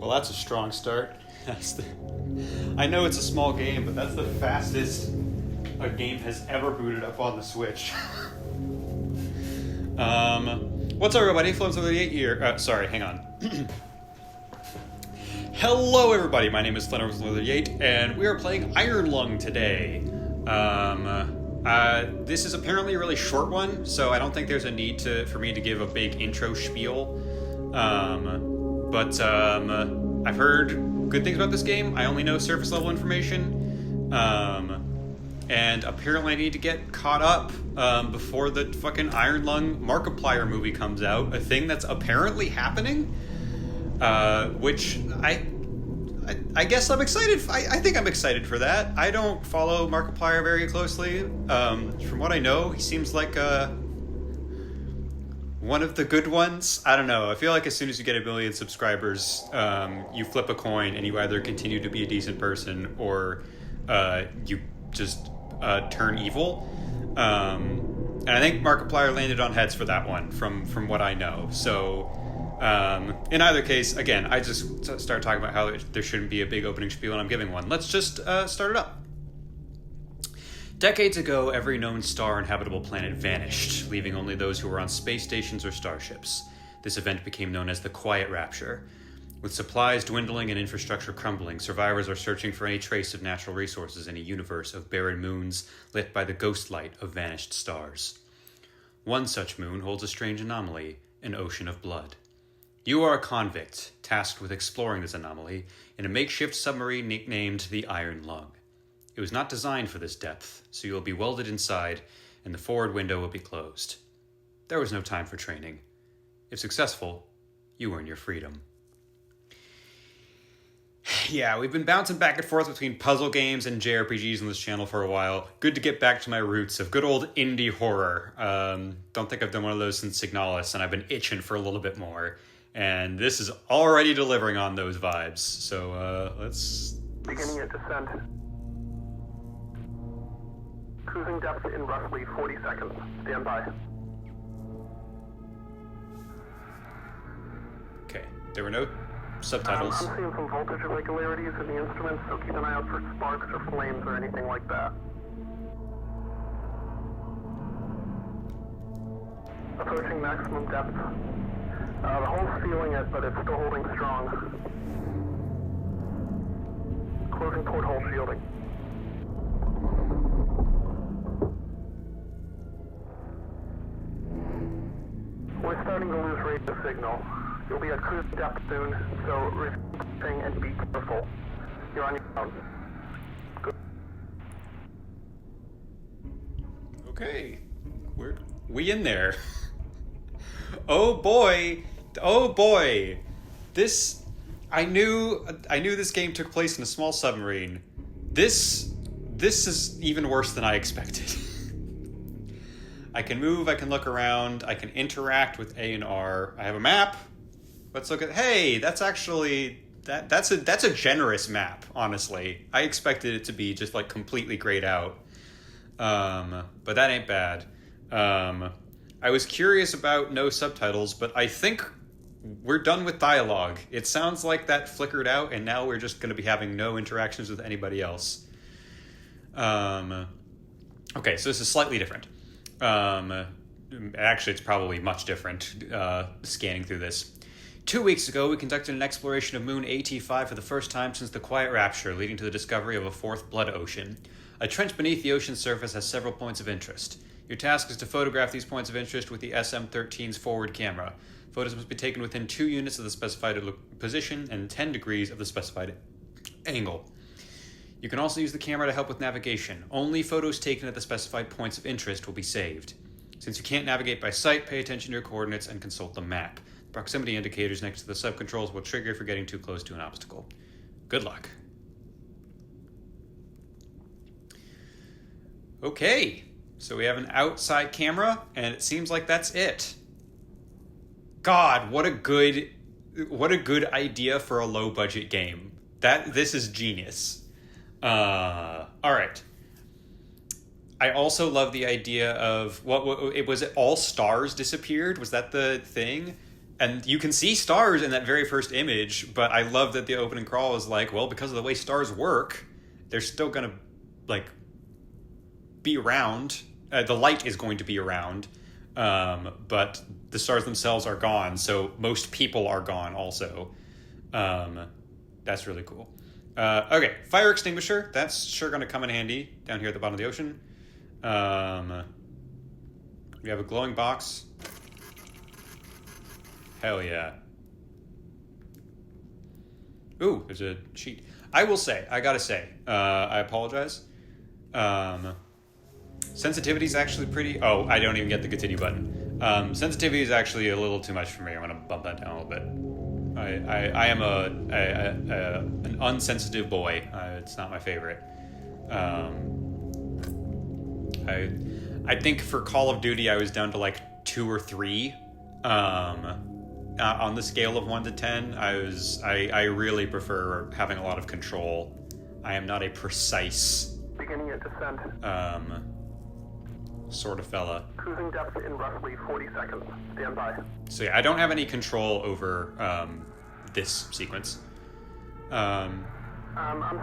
Well, that's a strong start. I know it's a small game, but that's the fastest a game has ever booted up on the Switch. What's up, everybody? Flames38 here. Sorry, hang on. Hello, everybody. My name is Flames38, and we are playing Iron Lung today. This is apparently a really short one, so I don't think there's a need for me to give a big intro spiel. But I've heard good things about this game. I only know surface level information. And apparently I need to get caught up before the fucking Iron Lung Markiplier movie comes out. A thing that's apparently happening. Which I guess I'm excited. I think I'm excited for that. I don't follow Markiplier very closely. From what I know, he seems like one of the good ones. I don't know. I feel like as soon as you get 1 million subscribers, you flip a coin and you either continue to be a decent person or you just turn evil. And I think Markiplier landed on heads for that one from what I know. So in either case, again, I just started talking about how there shouldn't be a big opening spiel and I'm giving one. Let's just start it up. Decades ago, every known star and habitable planet vanished, leaving only those who were on space stations or starships. This event became known as the Quiet Rapture. With supplies dwindling and infrastructure crumbling, survivors are searching for any trace of natural resources in a universe of barren moons lit by the ghost light of vanished stars. One such moon holds a strange anomaly, an ocean of blood. You are a convict, tasked with exploring this anomaly in a makeshift submarine nicknamed the Iron Lung. It was not designed for this depth, so you will be welded inside, and the forward window will be closed. There was no time for training. If successful, you earn your freedom. Yeah, we've been bouncing back and forth between puzzle games and JRPGs on this channel for a while. Good to get back to my roots of good old indie horror. Don't think I've done one of those since Signalis, and I've been itching for a little bit more. And this is already delivering on those vibes. So, let's... Beginning your descent. Cruising depth in roughly 40 seconds. Stand by. Okay, there were no subtitles. I'm seeing some voltage irregularities in the instruments, so keep an eye out for sparks or flames or anything like that. Approaching maximum depth. The hull's feeling it, but it's still holding strong. Closing porthole shielding. We're starting to lose radio signal. You'll be at cruise depth soon, so returning and be careful. You're on your own. Good. Okay, we in there. Oh boy, this, I knew this game took place in a small submarine. This is even worse than I expected. I can move, I can look around, I can interact with A and R. I have a map. Let's look at, hey, that's actually, that's a generous map, honestly. I expected it to be just like completely grayed out. But that ain't bad. I was curious about no subtitles, but I think we're done with dialogue. It sounds like that flickered out, and now we're just going to be having no interactions with anybody else. Okay, so this is slightly different. Actually, it's probably much different, scanning through this. 2 weeks ago, we conducted an exploration of Moon AT5 for the first time since the Quiet Rapture, leading to the discovery of a fourth blood ocean. A trench beneath the ocean's surface has several points of interest. Your task is to photograph these points of interest with the SM-13's forward camera. Photos must be taken within 2 units of the specified position and 10 degrees of the specified angle. You can also use the camera to help with navigation. Only photos taken at the specified points of interest will be saved. Since you can't navigate by sight, pay attention to your coordinates and consult the map. The proximity indicators next to the sub-controls will trigger if you're getting too close to an obstacle. Good luck. Okay, so we have an outside camera, and it seems like that's it. God, what a good idea for a low-budget game. This is genius. All right. I also love the idea of what it was. All stars disappeared. Was that the thing? And you can see stars in that very first image, but I love that the opening crawl is like, well, because of the way stars work, they're still going to, like, be around. The light is going to be around, but the stars themselves are gone, so most people are gone also. That's really cool. Okay, fire extinguisher. That's sure going to come in handy down here at the bottom of the ocean. We have a glowing box. Hell yeah. Ooh, there's a sheet. I gotta say, I apologize. Sensitivity is actually pretty... Oh, I don't even get the continue button. Sensitivity is actually a little too much for me. I'm gonna bump that down a little bit. I am an unsensitive boy. It's not my favorite. I think for Call of Duty, I was down to like 2 or 3. On the scale of 1 to 10, I really prefer having a lot of control. I am not a precise Beginning your descent. Sort of fella. Cruising depth in roughly 40 seconds. Stand by. So yeah, I don't have any control over this sequence. I'm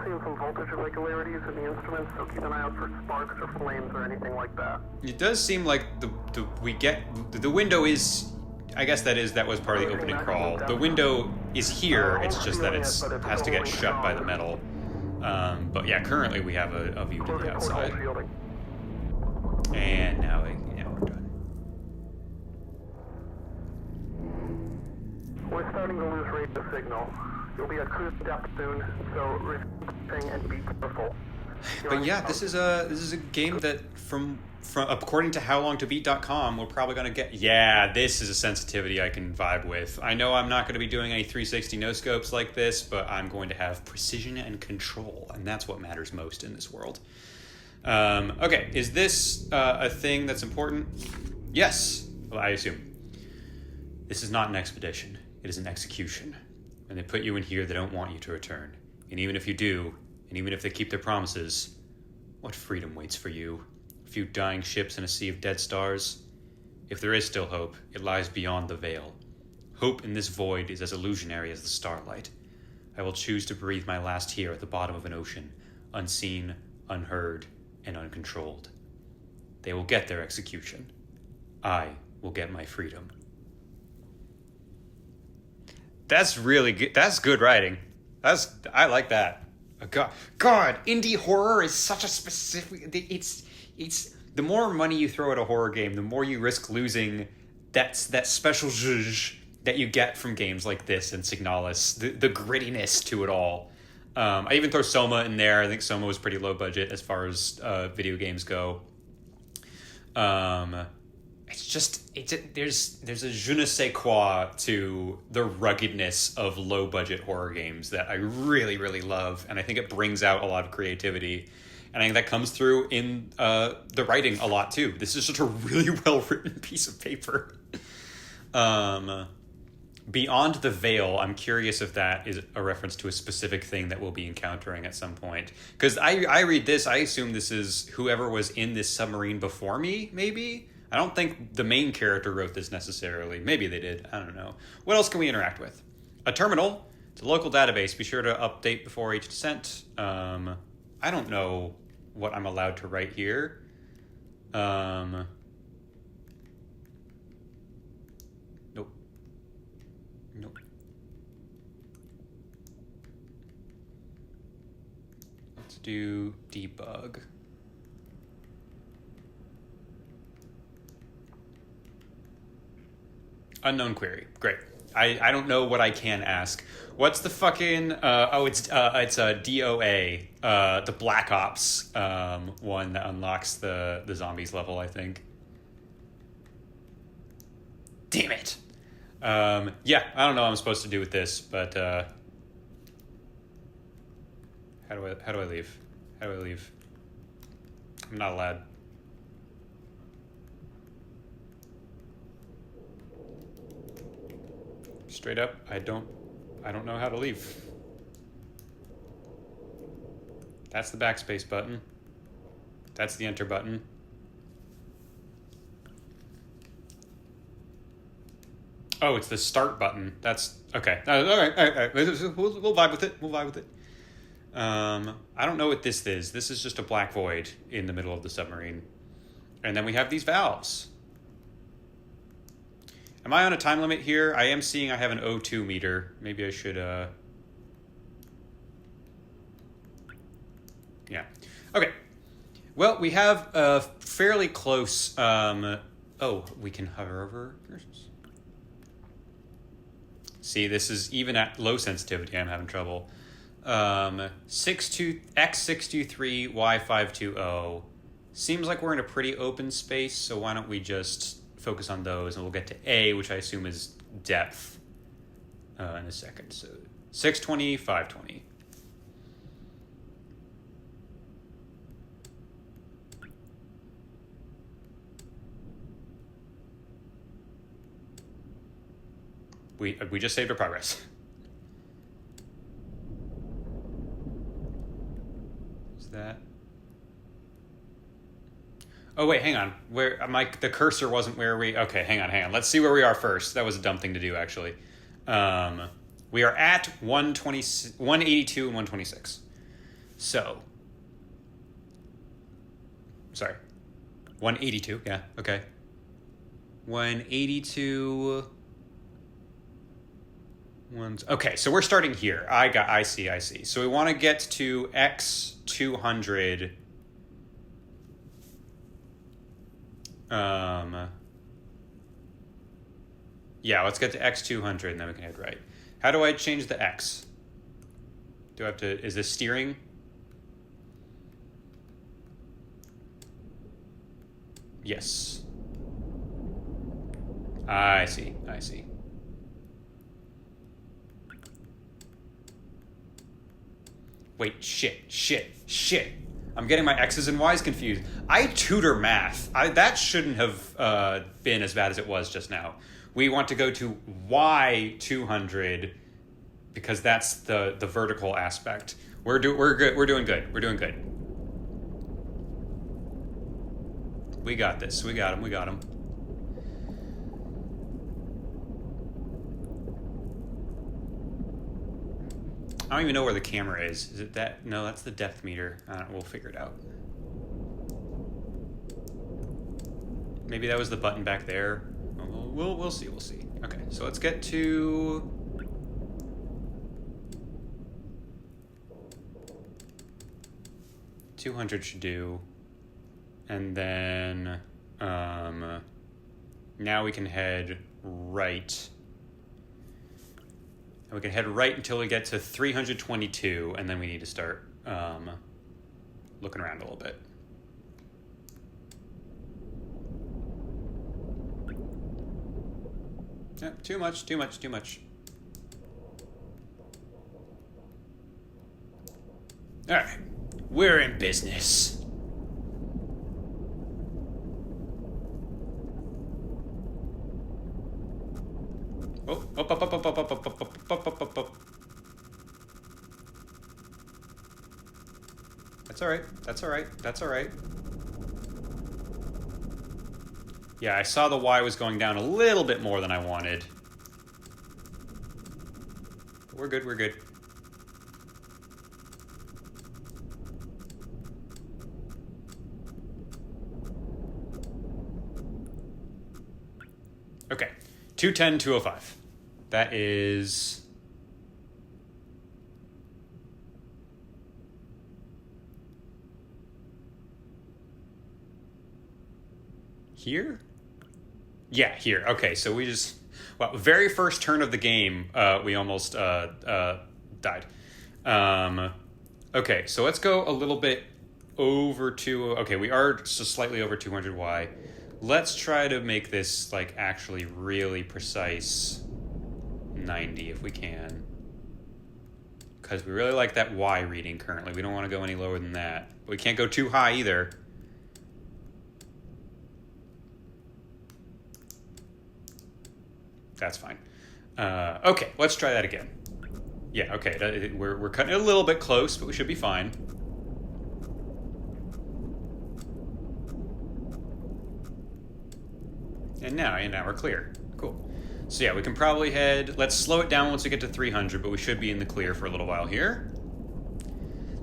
seeing some voltage irregularities in the instruments, so keep an eye out for sparks or flames or anything like that. It does seem like the window is... I guess that was part of the opening crawl. The window is here, it's just that it has to get shut by the metal. But yeah, currently we have a view to the outside. And now we're done. We're starting to lose radio signal. You'll be at cruise depth soon, so receive and be careful. But yeah, this is a game that from according to howlongtobeat.com, we're probably going to get... Yeah, this is a sensitivity I can vibe with. I know I'm not going to be doing any 360 no-scopes like this, but I'm going to have precision and control, and that's what matters most in this world. Okay, is this a thing that's important? Yes, well, I assume. This is not an expedition. It is an execution. When they put you in here, they don't want you to return. And even if you do, and even if they keep their promises, what freedom waits for you? A few dying ships and a sea of dead stars? If there is still hope, it lies beyond the veil. Hope in this void is as illusionary as the starlight. I will choose to breathe my last here at the bottom of an ocean, unseen, unheard, and uncontrolled. They will get their execution. I will get my freedom. That's really good. That's good writing. I like that. God, indie horror is such a specific... It's the more money you throw at a horror game, the more you risk losing that special zhuzh that you get from games like this and Signalis, the grittiness to it all. I even throw Soma in there. I think Soma was pretty low budget as far as video games go. There's a je ne sais quoi to the ruggedness of low budget horror games that I really, really love, and I think it brings out a lot of creativity. And I think that comes through in the writing a lot too. This is just a really well written piece of paper. Beyond the Veil, I'm curious if that is a reference to a specific thing that we'll be encountering at some point. Because I read this, I assume this is whoever was in this submarine before me, maybe? I don't think the main character wrote this necessarily. Maybe they did. I don't know. What else can we interact with? A terminal. It's a local database. Be sure to update before each descent. I don't know what I'm allowed to write here. Nope. Nope. Let's do debug. Unknown query. Great. I don't know what I can ask. What's the fucking... it's a DOA. The Black Ops one that unlocks the zombies level, I think. Damn it. Yeah, I don't know what I'm supposed to do with this, but... How do I leave? How do I leave? I'm not allowed. Straight up, I don't know how to leave. That's the backspace button. That's the enter button. Oh, it's the start button. That's okay. All right, all right, all right. We'll vibe with it. We'll vibe with it. I don't know what this is. This is just a black void in the middle of the submarine. And then we have these valves. Am I on a time limit here? I am seeing I have an O2 meter. Maybe I should, yeah. Okay. Well, we have a fairly close, oh, we can hover over. See, this is even at low sensitivity, I'm having trouble. X623, Y520. Seems like we're in a pretty open space, so why don't we just focus on those, and we'll get to A, which I assume is depth, in a second. So 620, 520. We just saved our progress. Is that? Oh wait, hang on. Where the cursor wasn't where we? Okay, hang on. Let's see where we are first. That was a dumb thing to do, actually. We are at 182 and 126. So, sorry, 182. Yeah. Okay. 182. Okay, so we're starting here. I see. So we want to get to X200. Yeah, let's get to X200 and then we can head right. How do I change the X? Do I have to, is this steering? Yes. I see. Wait, shit. I'm getting my X's and Y's confused. I tutor math. That shouldn't have been as bad as it was just now. We want to go to Y200 because that's the vertical aspect. We're good. We're doing good. We got this. We got him. I don't even know where the camera is. Is it that? No, that's the depth meter. We'll figure it out. Maybe that was the button back there. We'll see. Okay, so let's get to... $200 should do. And then now we can head right. And we can head right until we get to 322, and then we need to start looking around a little bit. Yeah, too much. All right, we're in business. Up. That's all right. Yeah, I saw the Y was going down a little bit more than I wanted. We're good. Okay, 210, 205. That is... here? Yeah, here. Okay, so we just... Well, very first turn of the game, we almost died. Okay, so let's go a little bit over to... Okay, we are just slightly over 200Y. Let's try to make this, like, actually really precise 90 if we can. Because we really like that Y reading currently. We don't want to go any lower than that. But we can't go too high either. That's fine. Okay, let's try that again. Yeah, okay, we're cutting it a little bit close, but we should be fine. And now we're clear. Cool. So yeah, we can probably head... Let's slow it down once we get to 300, but we should be in the clear for a little while here.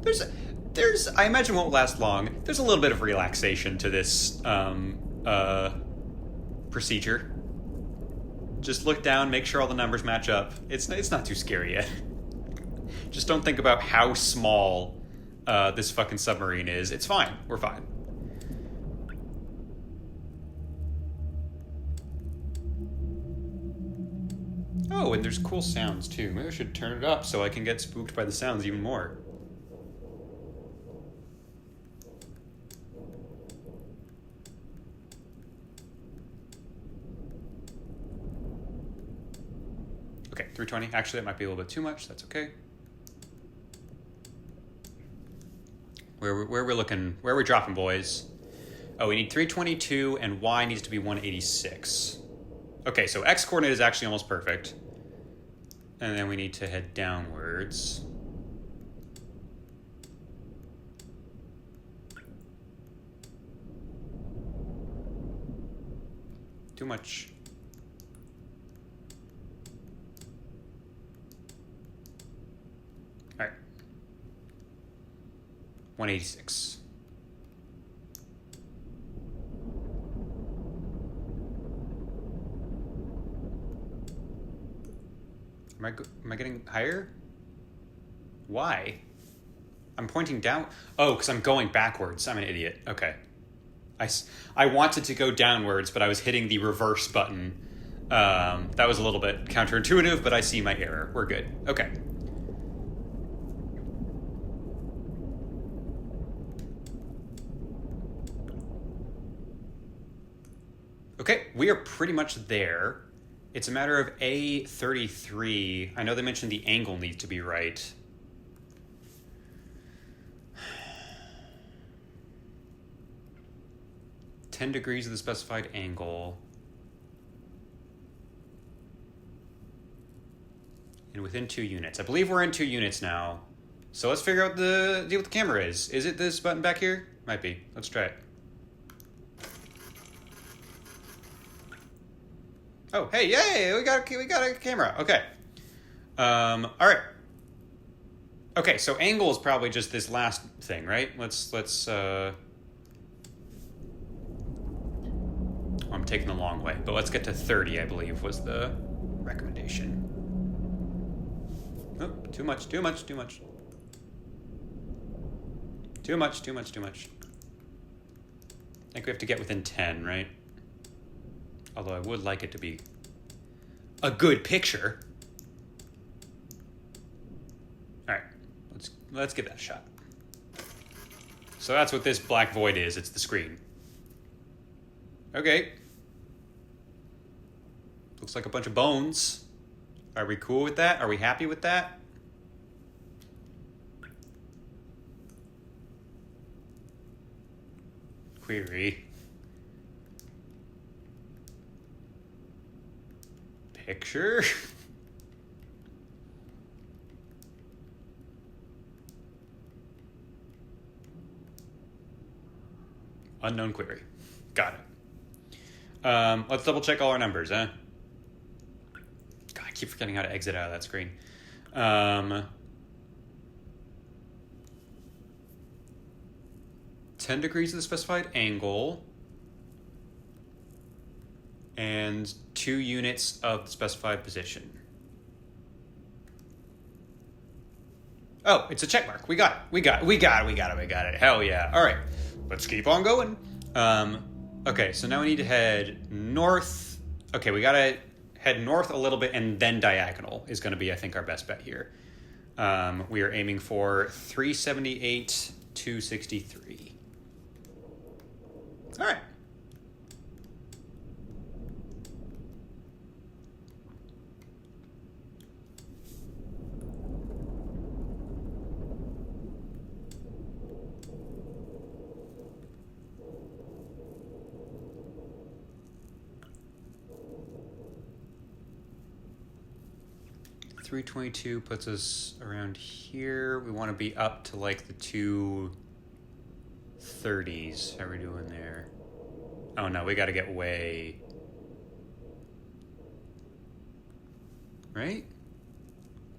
There's I imagine won't last long. There's a little bit of relaxation to this procedure. Just look down, make sure all the numbers match up. It's not too scary yet. Just don't think about how small this fucking submarine is. It's fine. We're fine. Oh, and there's cool sounds too. Maybe I should turn it up so I can get spooked by the sounds even more. Okay, 320. Actually, that might be a little bit too much. That's okay. Where we're looking, where we're dropping, boys. Oh, we need 322, and Y needs to be 186. Okay, so X coordinate is actually almost perfect. And then we need to head downwards. Too much. All right. 186. Am I getting higher? Why? I'm pointing down. Oh, because I'm going backwards. I'm an idiot. Okay. I wanted to go downwards, but I was hitting the reverse button. That was a little bit counterintuitive, but I see my error. We're good. Okay. Okay, we are pretty much there. It's a matter of A33. I know they mentioned the angle needs to be right. $10 degrees of the specified angle. And within 2 units. I believe we're in 2 units now. So let's figure out the deal with the camera is. Is it this button back here? Might be. Let's try it. Oh, hey, yay! We got a camera. Okay. All right. Okay, so angle is probably just this last thing, right? I'm taking the long way, but let's get to 30, I believe, was the recommendation. Oh, too much. I think we have to get within 10, right? Although I would like it to be a good picture. All right, let's give that a shot. So that's what this black void is. It's the screen. Okay. Looks like a bunch of bones. Are we cool with that? Are we happy with that? Query. Picture. Unknown query. Got it. Let's double check all our numbers, huh? God, I keep forgetting how to exit out of that screen. 10 degrees of the specified angle. And 2 units of the specified position. Oh, it's a check mark. We got it. Hell yeah. All right, let's keep on going. Okay, so now we need to head north. Okay, we gotta head north a little bit and then diagonal is gonna be, I think, our best bet here. We are aiming for 378, 263. All right. .322 puts us around here. We want to be up to like the 230s. How are we doing there? Oh no, we got to get way... right?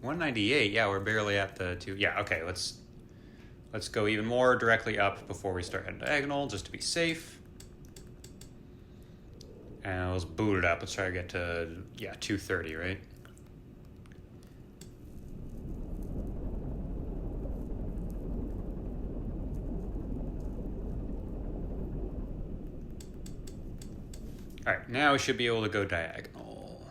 198. Yeah, we're barely at the 2. Yeah, okay, let's go even more directly up before we start heading diagonal, just to be safe. And let's boot it up. Let's try to get to, yeah, 230, right? All right, now we should be able to go diagonal.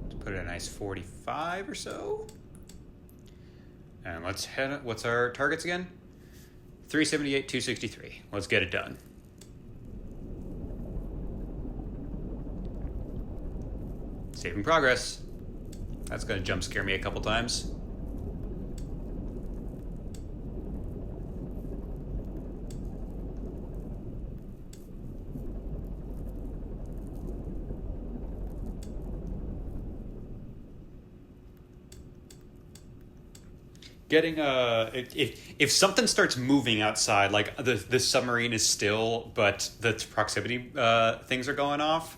Let's put it a nice 45 or so. And let's head, what's our targets again? 378, 263. Let's get it done. Saving progress. That's gonna jump scare me a couple times. Getting if something starts moving outside, like the submarine is still, but the proximity things are going off.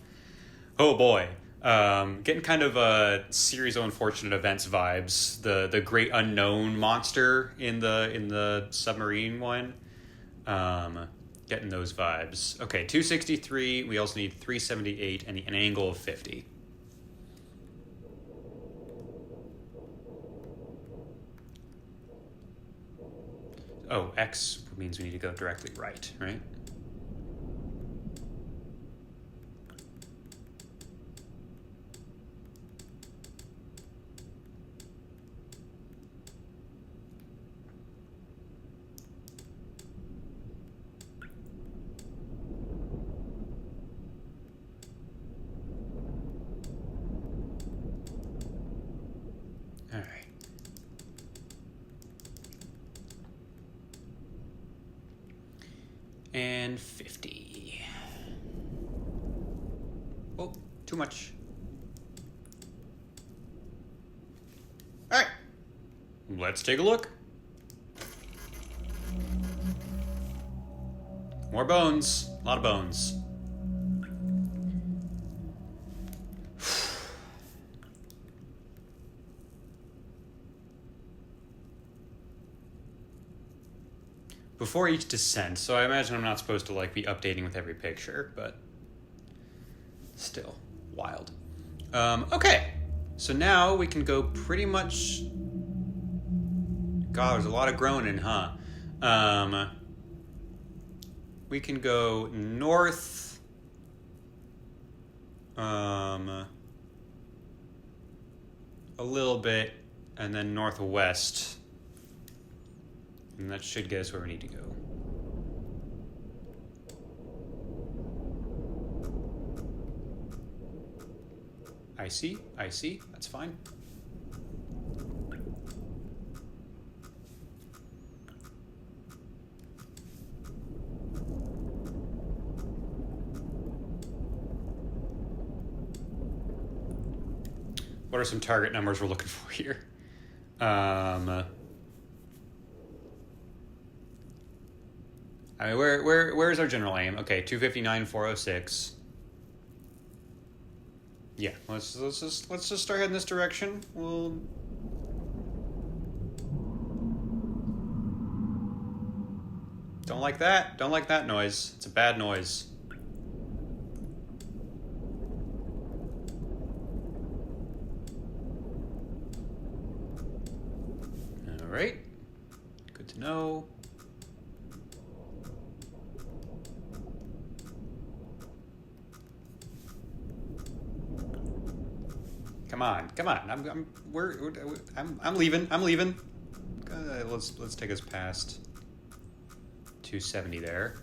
Oh boy, getting kind of a series of unfortunate events vibes. The great unknown monster in the submarine one. Getting those vibes. Okay, 263. We also need 378 and an angle of 50. Oh, X means we need to go directly right, right? All right. And 50. Oh, too much. All right, let's take a look. More bones, a lot of bones. Before each descent, so I imagine I'm not supposed to like be updating with every picture, but still wild. Okay, so now we can go pretty much. God, there's a lot of groaning, huh? We can go north. A little bit, and then northwest. And that should get us where we need to go. I see, that's fine. What are some target numbers we're looking for here? I mean, where's our general aim? Okay, 259, 406. Yeah, let's just start heading this direction. We'll. Don't like that. Don't like that noise. It's a bad noise. All right. Good to know. Come on. I'm leaving. Let's take us past 270 there.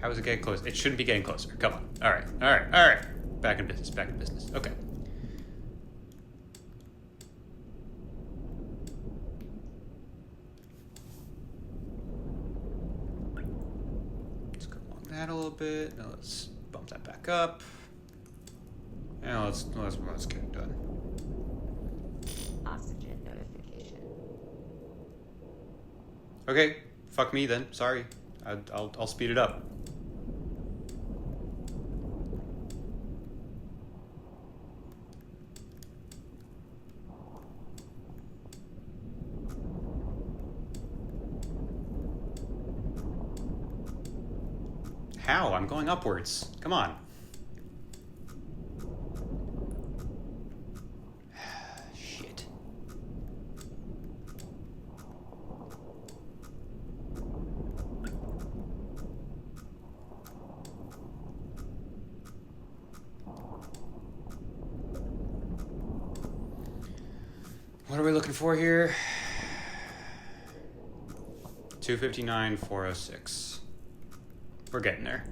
How is it getting close? It shouldn't be getting closer. Come on. All right. Back in business. Okay. Let's go along that a little bit. Now let's bump that back up. Now let's get it done. Oxygen notification. Okay, fuck me then. Sorry, I'll speed it up. How? I'm going upwards. Come on. Shit. What are we looking for here? 259, 406. We're getting there.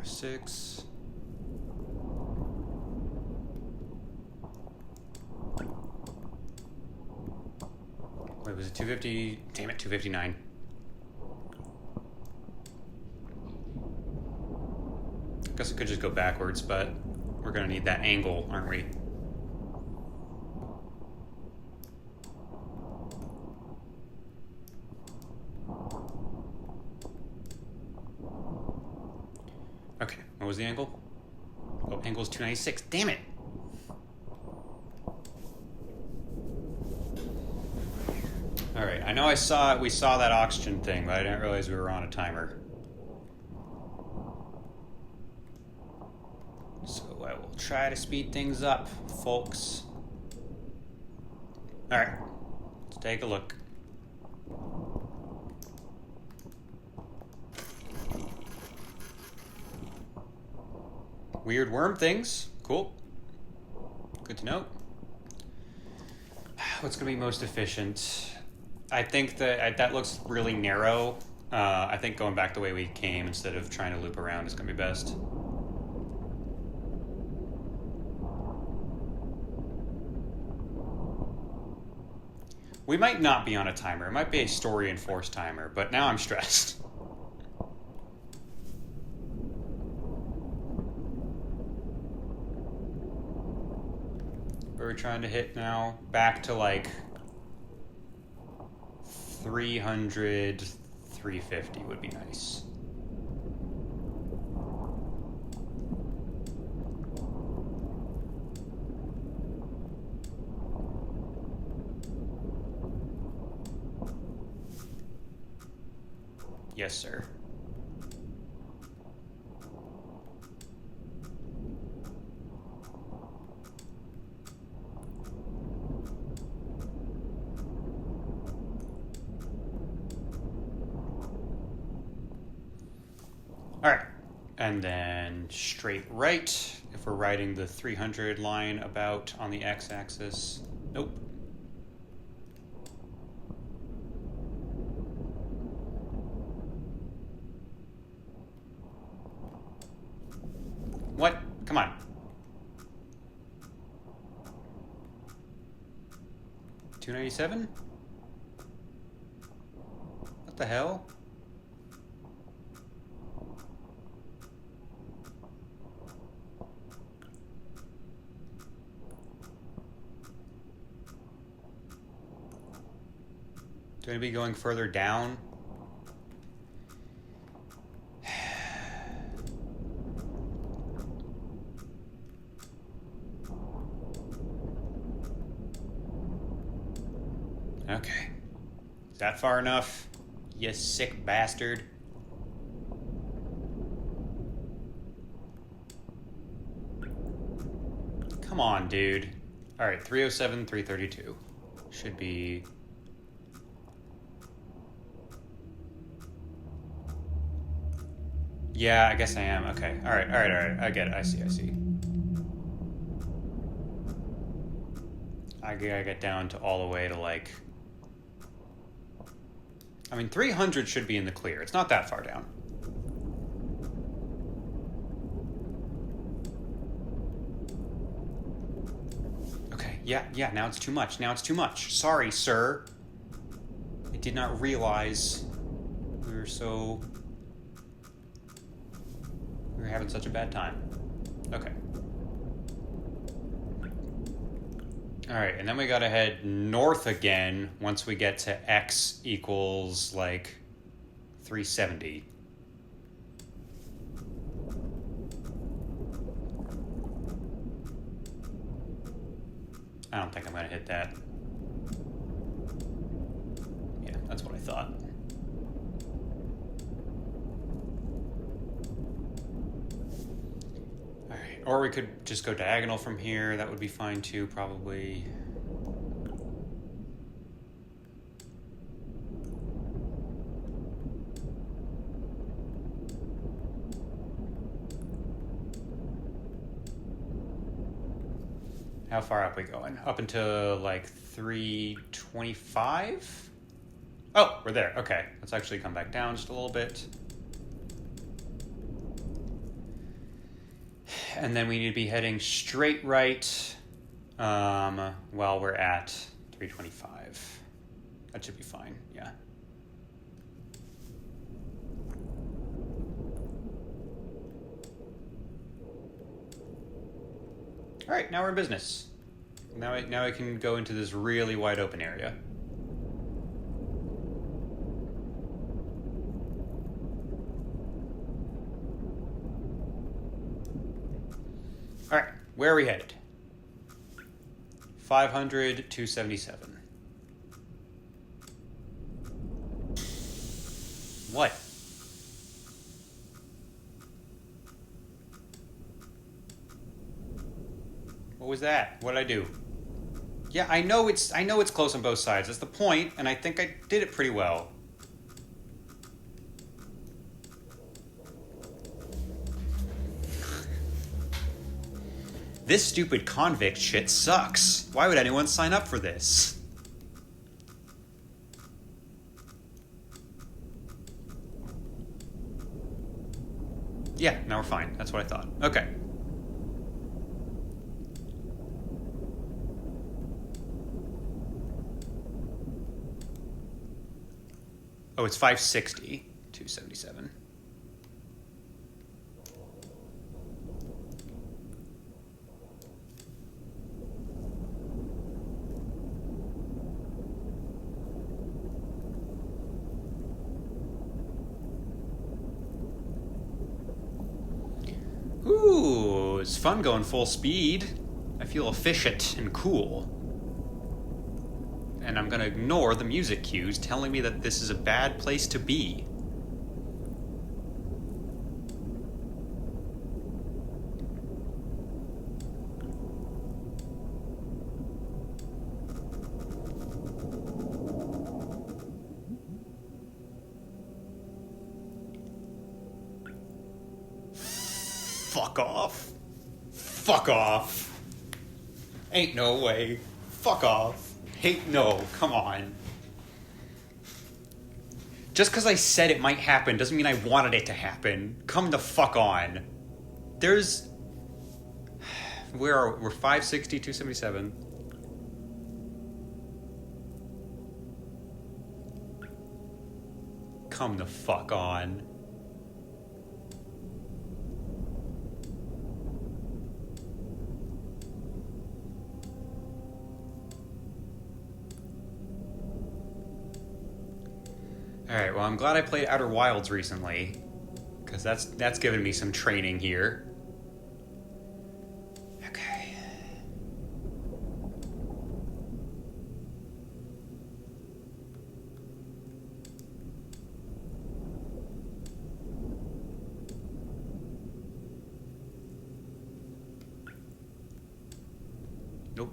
Six. Wait, was it 250? Damn it, 259. I guess I could just go backwards, but we're gonna need that angle, aren't we? Okay, what was the angle? Oh, angle's 296. Damn it! Alright, I know we saw that oxygen thing, but I didn't realize we were on a timer. So I will try to speed things up, folks. Alright, let's take a look. Weird worm things. Cool. Good to know. What's going to be most efficient? I think that looks really narrow. I think going back the way we came instead of trying to loop around is going to be best. We might not be on a timer. It might be a story-enforced timer, but now I'm stressed. We're trying to hit now back to like 300, 350 would be nice. Yes, sir. All right, and then straight right, if we're riding the 300 line about on the x-axis. Nope. What? Come on. 297? What the hell? Do I be going further down? Okay. Is that far enough? You sick bastard. Come on, dude. Alright, 307, 332. Should be Yeah, I guess I am. Okay. All right. I get it. I see. I gotta get down to all the way to like... I mean, 300 should be in the clear. It's not that far down. Okay, yeah, now it's too much. Sorry, sir. I did not realize we were having such a bad time. Okay. Alright, and then we gotta head north again once we get to x equals, like, 370. I don't think I'm gonna hit that. Yeah, that's what I thought. Alright, or we could just go diagonal from here. That would be fine too, probably. How far up are we going? Up into like 325? Oh, we're there. Okay, let's actually come back down just a little bit. And then we need to be heading straight right while we're at 325. That should be fine, yeah. All right, now we're in business. Now I can go into this really wide open area. All right, where are we headed? 500 to 77. What? What was that? What did I do? Yeah, I know it's close on both sides. That's the point, and I think I did it pretty well. This stupid convict shit sucks. Why would anyone sign up for this? Yeah, now we're fine. That's what I thought. Okay. Oh, it's 560 to 77. Ooh, it's fun going full speed. I feel efficient and cool. And I'm gonna ignore the music cues telling me that this is a bad place to be. Fuck off. Fuck off. Ain't no way. Fuck off. Hey, no, come on. Just because I said it might happen doesn't mean I wanted it to happen. Come the fuck on. There's... We're 560, 277. Come the fuck on. Alright, well, I'm glad I played Outer Wilds recently, because that's given me some training here. Okay. Nope.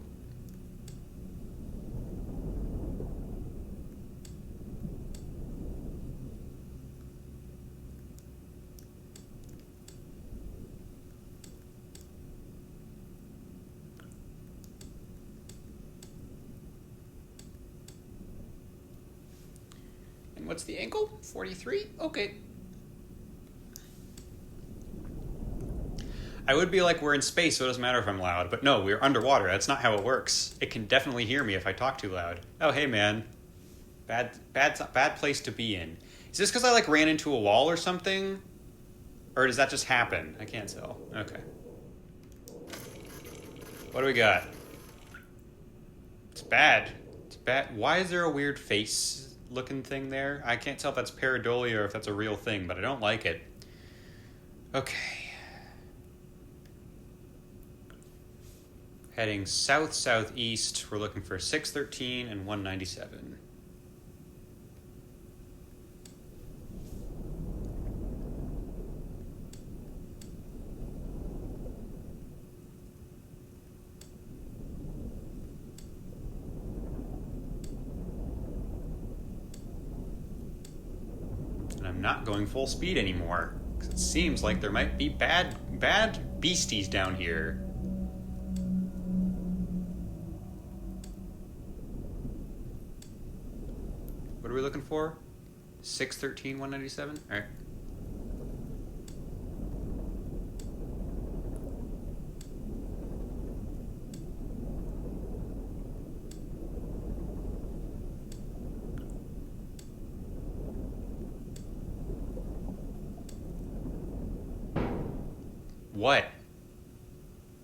what's the angle? 43? Okay. I would be like, we're in space, so it doesn't matter if I'm loud. But no, we're underwater. That's not how it works. It can definitely hear me if I talk too loud. Oh, hey, man. Bad place to be in. Is this because I, like, ran into a wall or something? Or does that just happen? I can't tell. Okay. What do we got? It's bad. It's bad. Why is there a weird face-looking thing there? I can't tell if that's pareidolia or if that's a real thing, but I don't like it. Okay. Heading south-southeast, we're looking for 613 and 197. And I'm not going full speed anymore, because it seems like there might be bad beasties down here. What are we looking for? 613, 197? All right. What?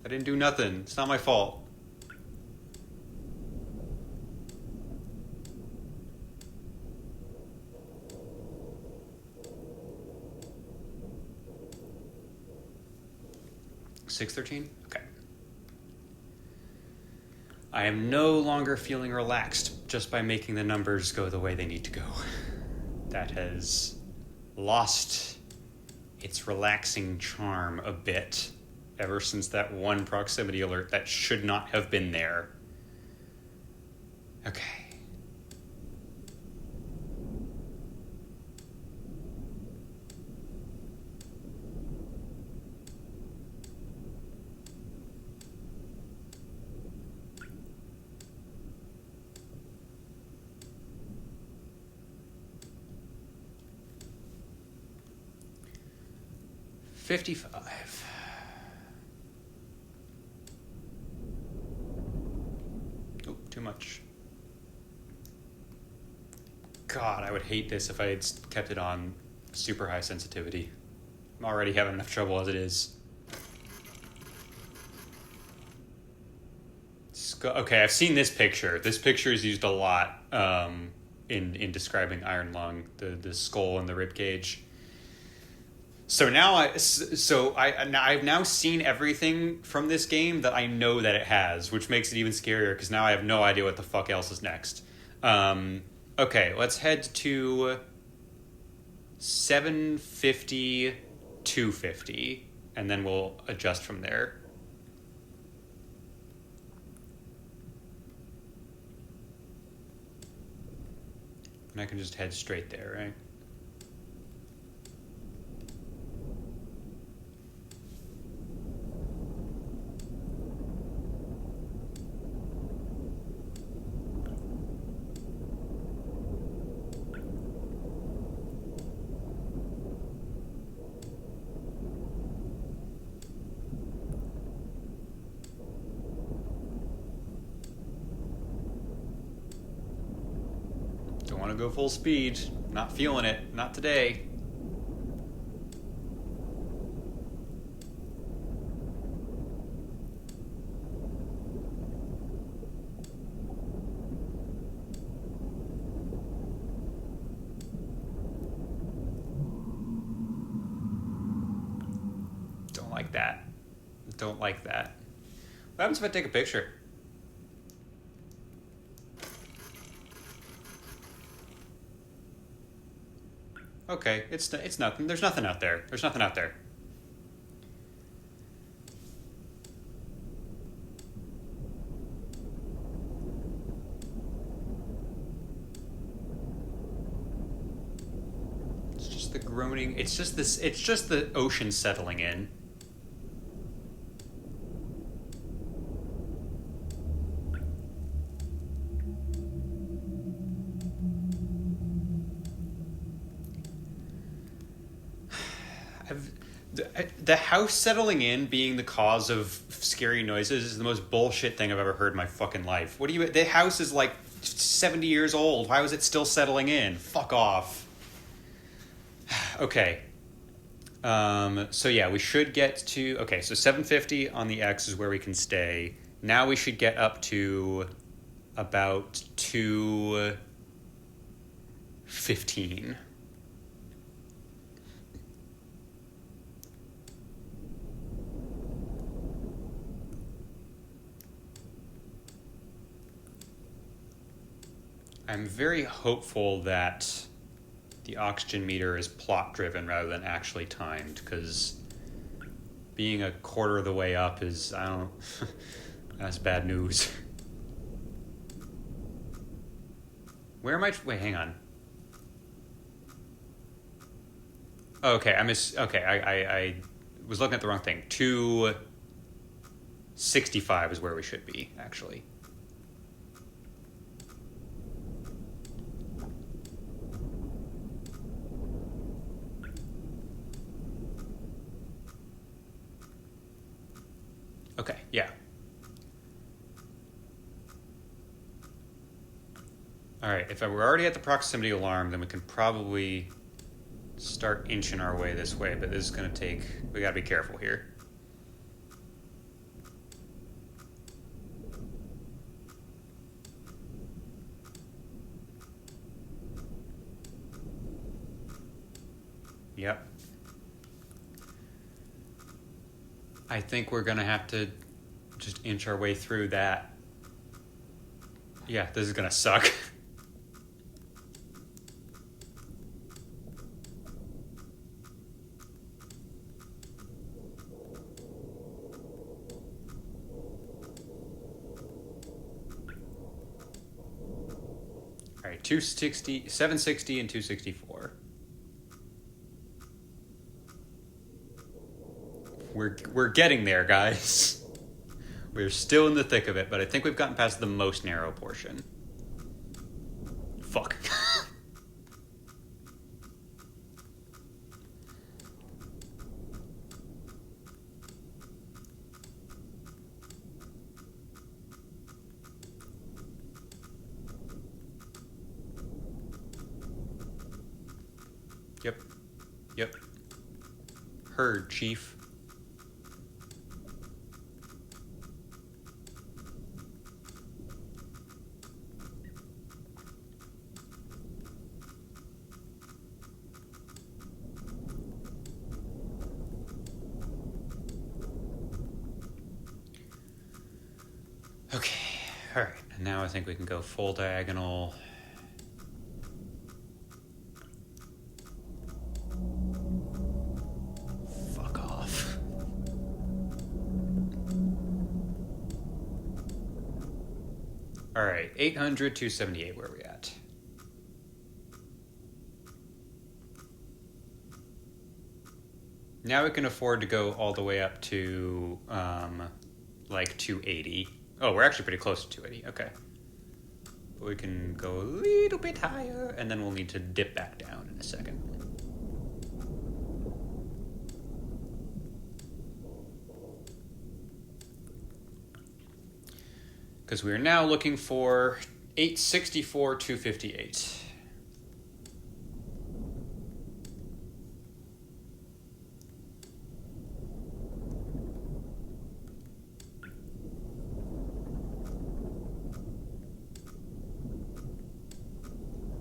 I didn't do nothing. It's not my fault. $613? Okay. I am no longer feeling relaxed just by making the numbers go the way they need to go. That has lost its relaxing charm a bit ever since that one proximity alert that should not have been there. Okay. $55. Oh, too much. God, I would hate this if I had kept it on super high sensitivity. I'm already having enough trouble as it is. Okay, I've seen this picture. This picture is used a lot in describing iron lung, the skull and the rib cage. So now I've now seen everything from this game that I know that it has, which makes it even scarier because now I have no idea what the fuck else is next. Okay, let's head to 750, 250, and then we'll adjust from there. And I can just head straight there, right? Don't want to go full speed. Not feeling it. Not today. Don't like that. Don't like that. What happens if I take a picture? Okay, it's nothing. There's nothing out there. There's nothing out there. It's just the groaning. It's just this. It's just the ocean settling in. The house settling in being the cause of scary noises is the most bullshit thing I've ever heard in my fucking life. What do you... The house is like 70 years old. Why was it still settling in? Fuck off. Okay. So yeah, we should get to... Okay, so 750 on the X is where we can stay. Now we should get up to about 215. I'm very hopeful that the oxygen meter is plot driven rather than actually timed, because being a quarter of the way up is, I don't... That's bad news. Where am I... Wait, hang on. Oh, okay, I was looking at the wrong thing. 265 is where we should be, actually. Okay, yeah. Alright, if we're already at the proximity alarm, then we can probably start inching our way this way, but this is going to take... We gotta be careful here. Yep. I think we're going to have to just inch our way through that. Yeah, this is going to suck. All right, 260, 760 and 264. We're getting there, guys. We're still in the thick of it, but I think we've gotten past the most narrow portion. Fuck. Yep. Heard, Chief. Okay, all right. And now I think we can go full diagonal. Fuck off. All right, 800, 278, where are we at? Now we can afford to go all the way up to, like 280. Oh, we're actually pretty close to 280. Okay. But we can go a little bit higher, and then we'll need to dip back down in a second. Because we are now looking for 864, 258.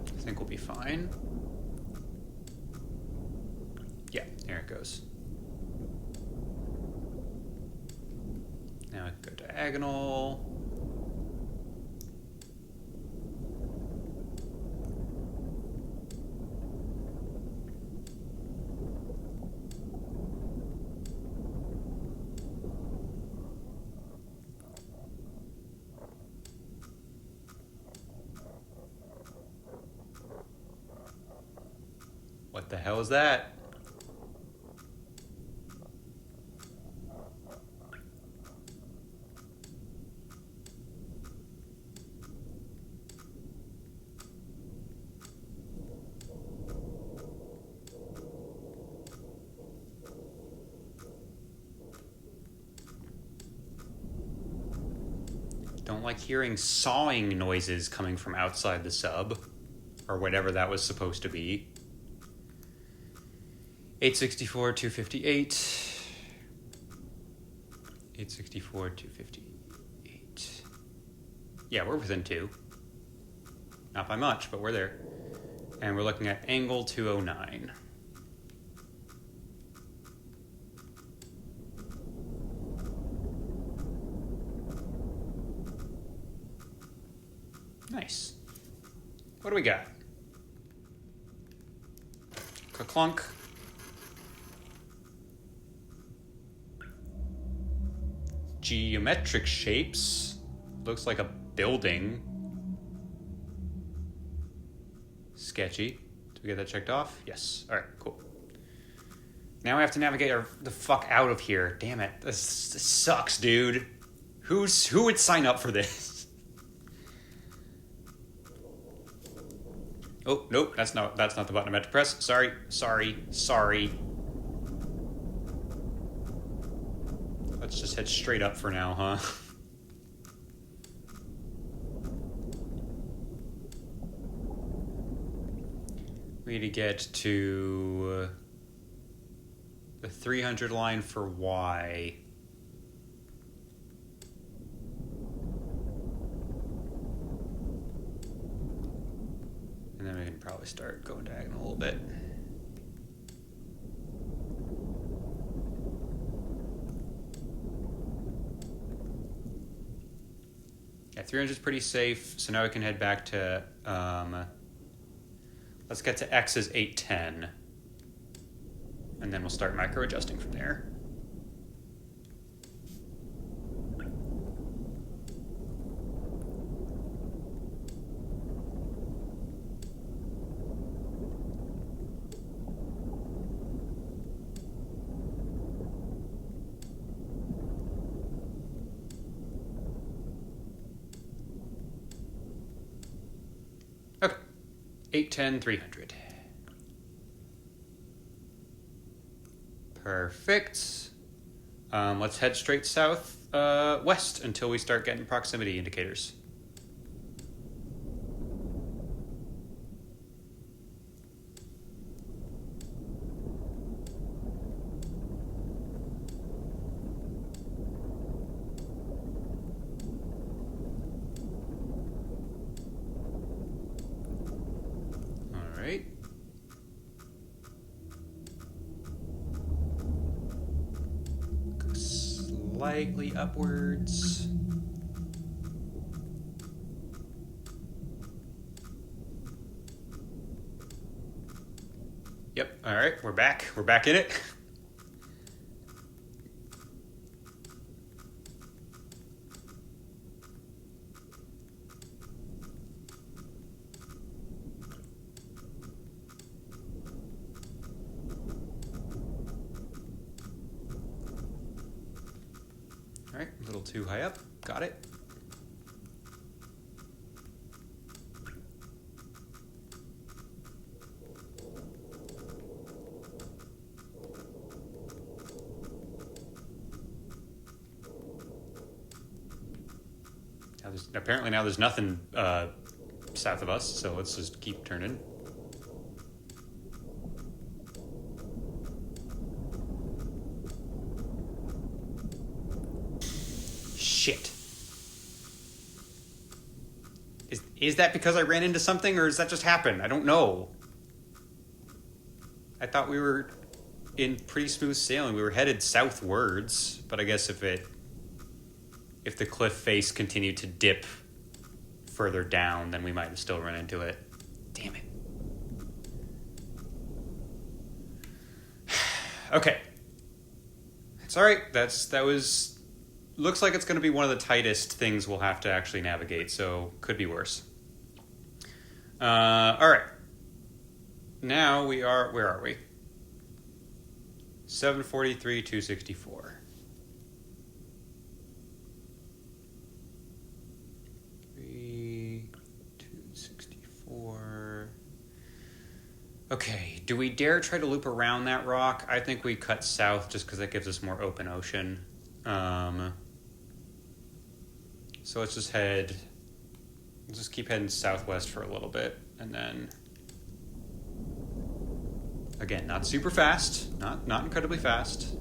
I think we'll be fine. Yeah, there it goes. Now I can go diagonal. What the hell is that? don't like hearing sawing noises coming from outside the sub, or whatever that was supposed to be. 864, 258. 864, 258. Yeah, we're within 2. Not by much, but we're there. And we're looking at angle 209. Nice. What do we got? Ka-clunk. Geometric shapes. Looks like a building. Sketchy. Did we get that checked off? Yes. All right, cool. Now we have to navigate the fuck out of here. Damn it. This sucks, dude. Who would sign up for this? Oh, nope. That's not the button I meant to press. Sorry. Let's just head straight up for now, huh? We need to get to the 300 line for Y. And then we can probably start going diagonal a little bit. Yeah, 300 is pretty safe, so now we can head back to, let's get to X as 810. And then we'll start micro-adjusting from there. Okay, 810, 300. Perfect. Let's head straight south, west until we start getting proximity indicators. All right. Slightly upwards. Yep, all right, we're back. We're back in it. All right, a little too high up. Got it. Apparently now there's nothing south of us, so let's just keep turning. Shit. Is that because I ran into something, or does that just happen? I don't know. I thought we were in pretty smooth sailing. We were headed southwards, but I guess if the cliff face continued to dip further down, then we might have still run into it. Damn it. Okay. It's all right. Looks like it's going to be one of the tightest things we'll have to actually navigate, so could be worse. All right. Now we are, where are we? 743, 264. 264. Okay, do we dare try to loop around that rock? I think we cut south just because that gives us more open ocean. So let's just keep heading southwest for a little bit, and then again, not super fast, not incredibly fast.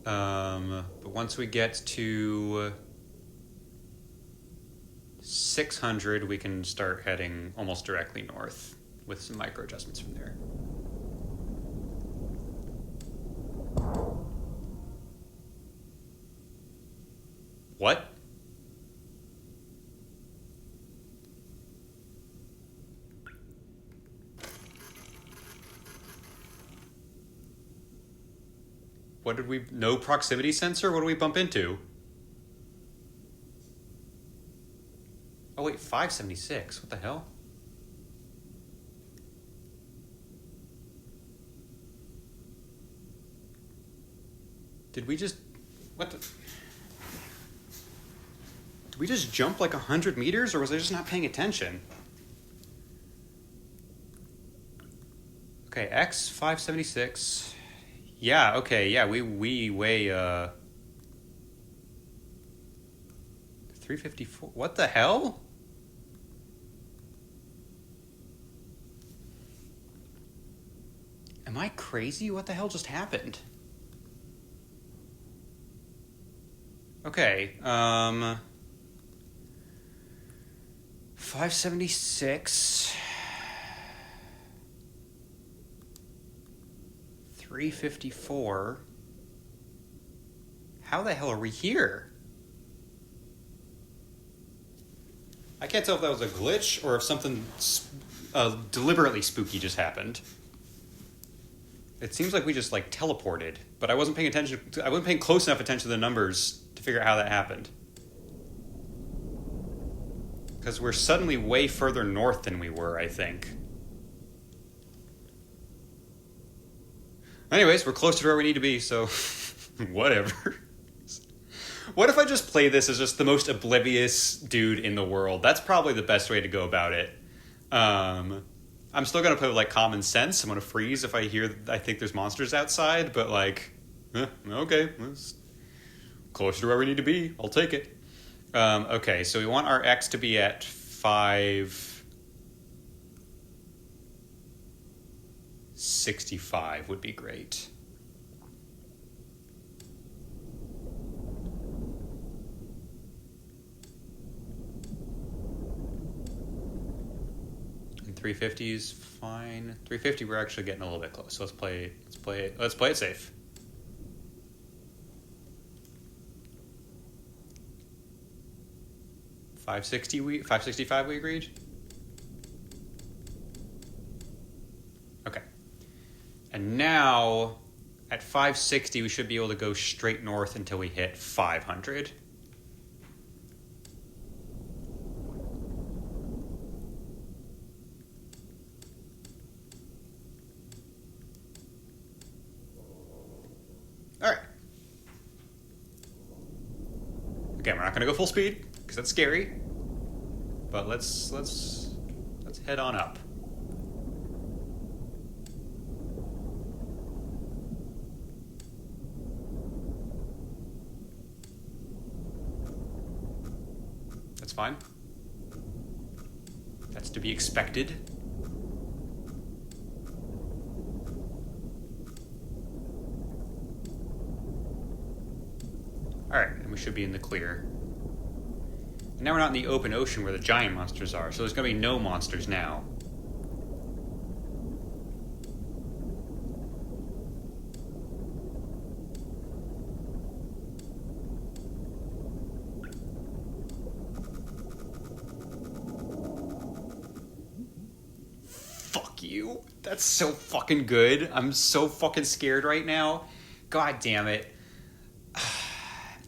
But once we get to 600, we can start heading almost directly north with some micro adjustments from there. What? What did we... No proximity sensor? What did we bump into? Oh wait, 576. What the hell? Did we just... What the... Did we just jump like 100 meters, or was I just not paying attention? Okay, X 576. Yeah, okay, yeah, we weigh 354. What the hell? Am I crazy? What the hell just happened? Okay, 576, 354. How the hell are we here? I can't tell if that was a glitch or if something deliberately spooky just happened. It seems like we just like teleported, but I wasn't paying attention. I wasn't paying close enough attention to the numbers to figure out how that happened. Because we're suddenly way further north than we were, I think. Anyways, we're closer to where we need to be, so whatever. What if I just play this as just the most oblivious dude in the world? That's probably the best way to go about it. I'm still going to play with like common sense. I'm going to freeze if I think there's monsters outside, but like, okay, it's closer to where we need to be. I'll take it. Okay, so we want our X to be at 565 would be great. And 350 is fine. 350, we're actually getting a little bit close. So let's play it safe. $565 we agreed? Okay. And now at 560 we should be able to go straight north until we hit 500. All right. Again, we're not going to go full speed because that's scary. But let's head on up. That's fine. That's to be expected. All right, and we should be in the clear. And now we're not in the open ocean where the giant monsters are, so there's going to be no monsters now. Fuck you. That's so fucking good. I'm so fucking scared right now. God damn it.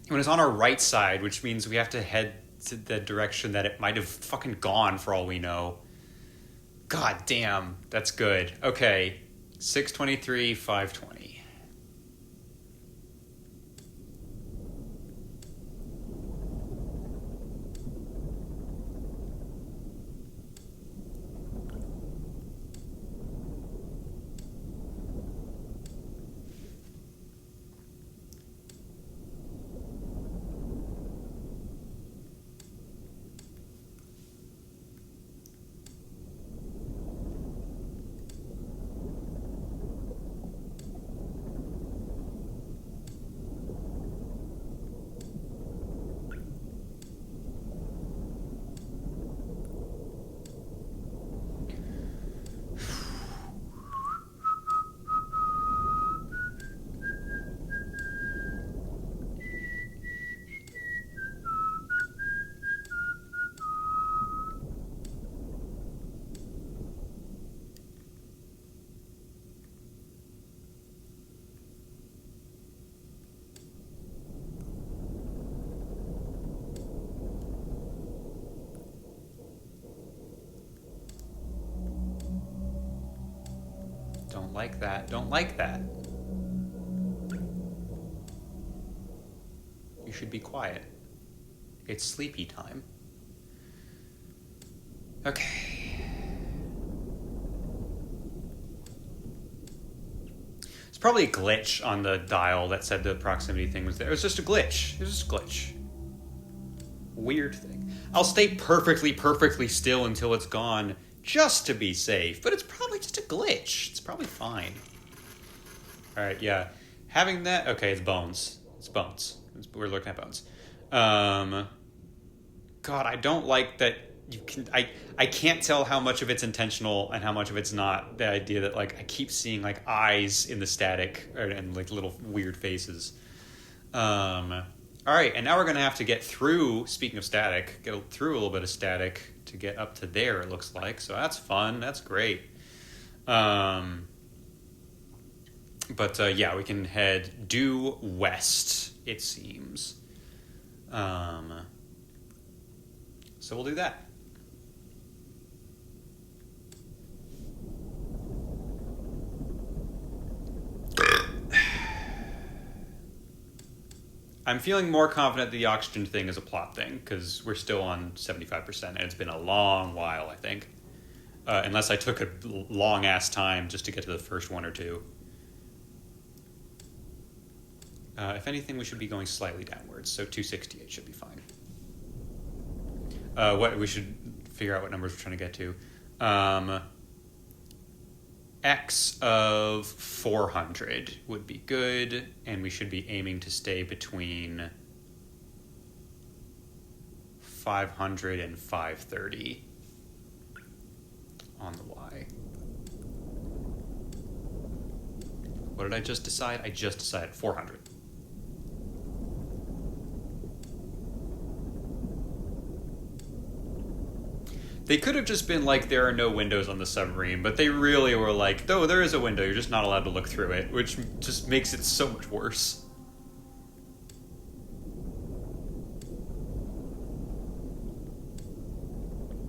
When it's on our right side, which means we have to head to the direction that it might have fucking gone for all we know. God damn, that's good. Okay, 623, 520. Don't like that. Don't like that. You should be quiet. It's sleepy time. Okay. It's probably a glitch on the dial that said the proximity thing was there. It was just a glitch. It was just a glitch. Weird thing. I'll stay perfectly still until it's gone just to be safe, but it's probably just a glitch. It's probably fine. All right, yeah. Having that, okay, it's bones. It's bones. We're looking at bones. God, I don't like that you can, I can't tell how much of it's intentional and how much of it's not. The idea that, like, I keep seeing, like, eyes in the static and, like, little weird faces. All right, and now we're going to have to get through, speaking of static, get through a little bit of static to get up to there, it looks like. So that's fun. That's great. But yeah, we can head due west, it seems. So we'll do that. I'm feeling more confident the oxygen thing is a plot thing, because we're still on 75%, and it's been a long while, I think. Unless I took a long-ass time just to get to the first one or two. If anything, we should be going slightly downwards, so 268 should be fine. What we should figure out what numbers we're trying to get to. X of 400 would be good, and we should be aiming to stay between 500 and 530 on the Y. What did I just decide? I just decided 400. They could have just been like, there are no windows on the submarine, but they really were like, no, there is a window, you're just not allowed to look through it, which just makes it so much worse.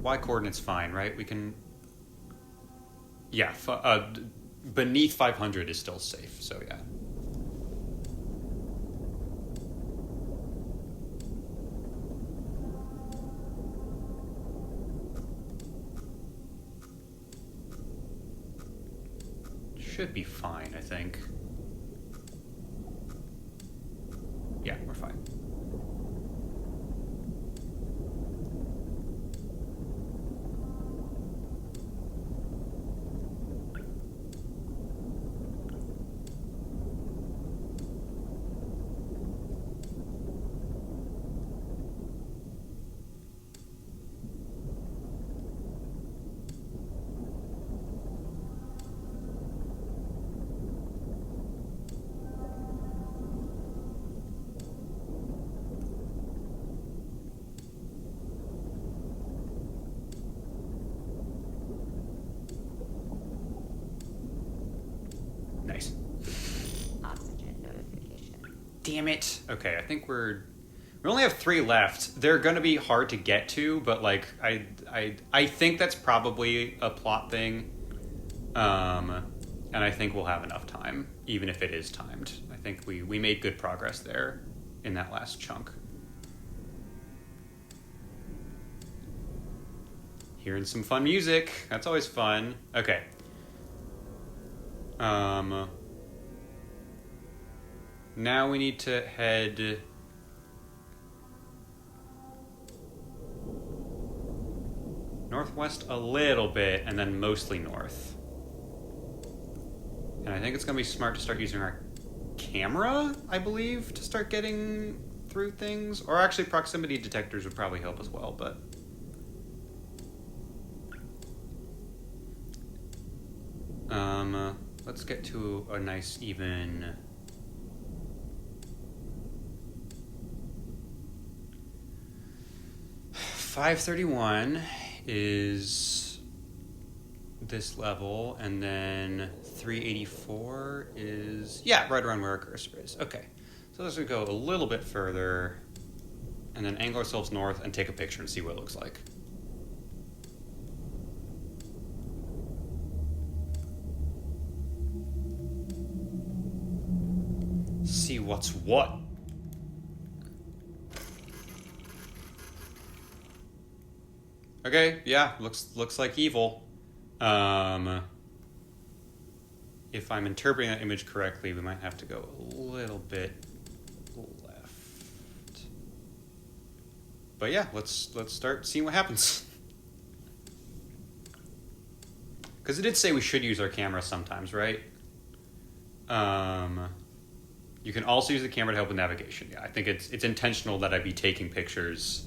Y coordinate's fine, right? We can... Yeah, beneath 500 is still safe, so yeah. Should be fine, I think. Yeah, we're fine. Nice. Oxygen notification. Damn it. Okay, I think we only have 3 left. They're gonna be hard to get to, but like I think that's probably a plot thing. And I think we'll have enough time, even if it is timed. I think we made good progress there in that last chunk. Hearing some fun music. That's always fun. Okay. Now we need to head northwest a little bit and then mostly north. And I think it's going to be smart to start using our camera, I believe, to start getting through things. Or actually proximity detectors would probably help as well, but... let's get to a nice even... 531 is this level, and then 384 is, yeah, right around where our cursor is. Okay, so let's go a little bit further, and then angle ourselves north and take a picture and see what it looks like. See what's what. Okay, yeah, looks like evil. If I'm interpreting that image correctly, we might have to go a little bit left. But yeah, let's start seeing what happens. Because it did say we should use our camera sometimes, right? You can also use the camera to help with navigation. Yeah, I think it's intentional that I be taking pictures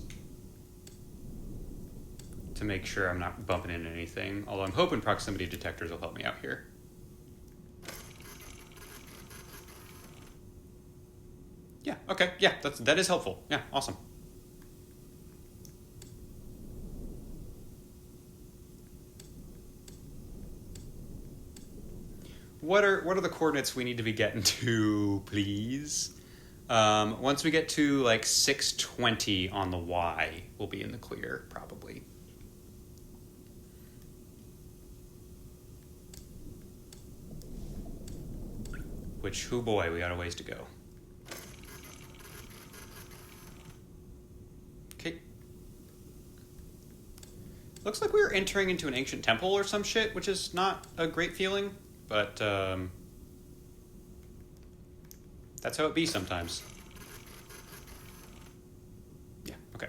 to make sure I'm not bumping into anything. Although I'm hoping proximity detectors will help me out here. Yeah, okay, yeah, that is helpful. Yeah, awesome. What are the coordinates we need to be getting to, please? Once we get to like 620 on the Y, we'll be in the clear, probably. Which, hoo boy, we got a ways to go. Okay. Looks like we were entering into an ancient temple or some shit, which is not a great feeling. But that's how it be sometimes. Yeah, okay.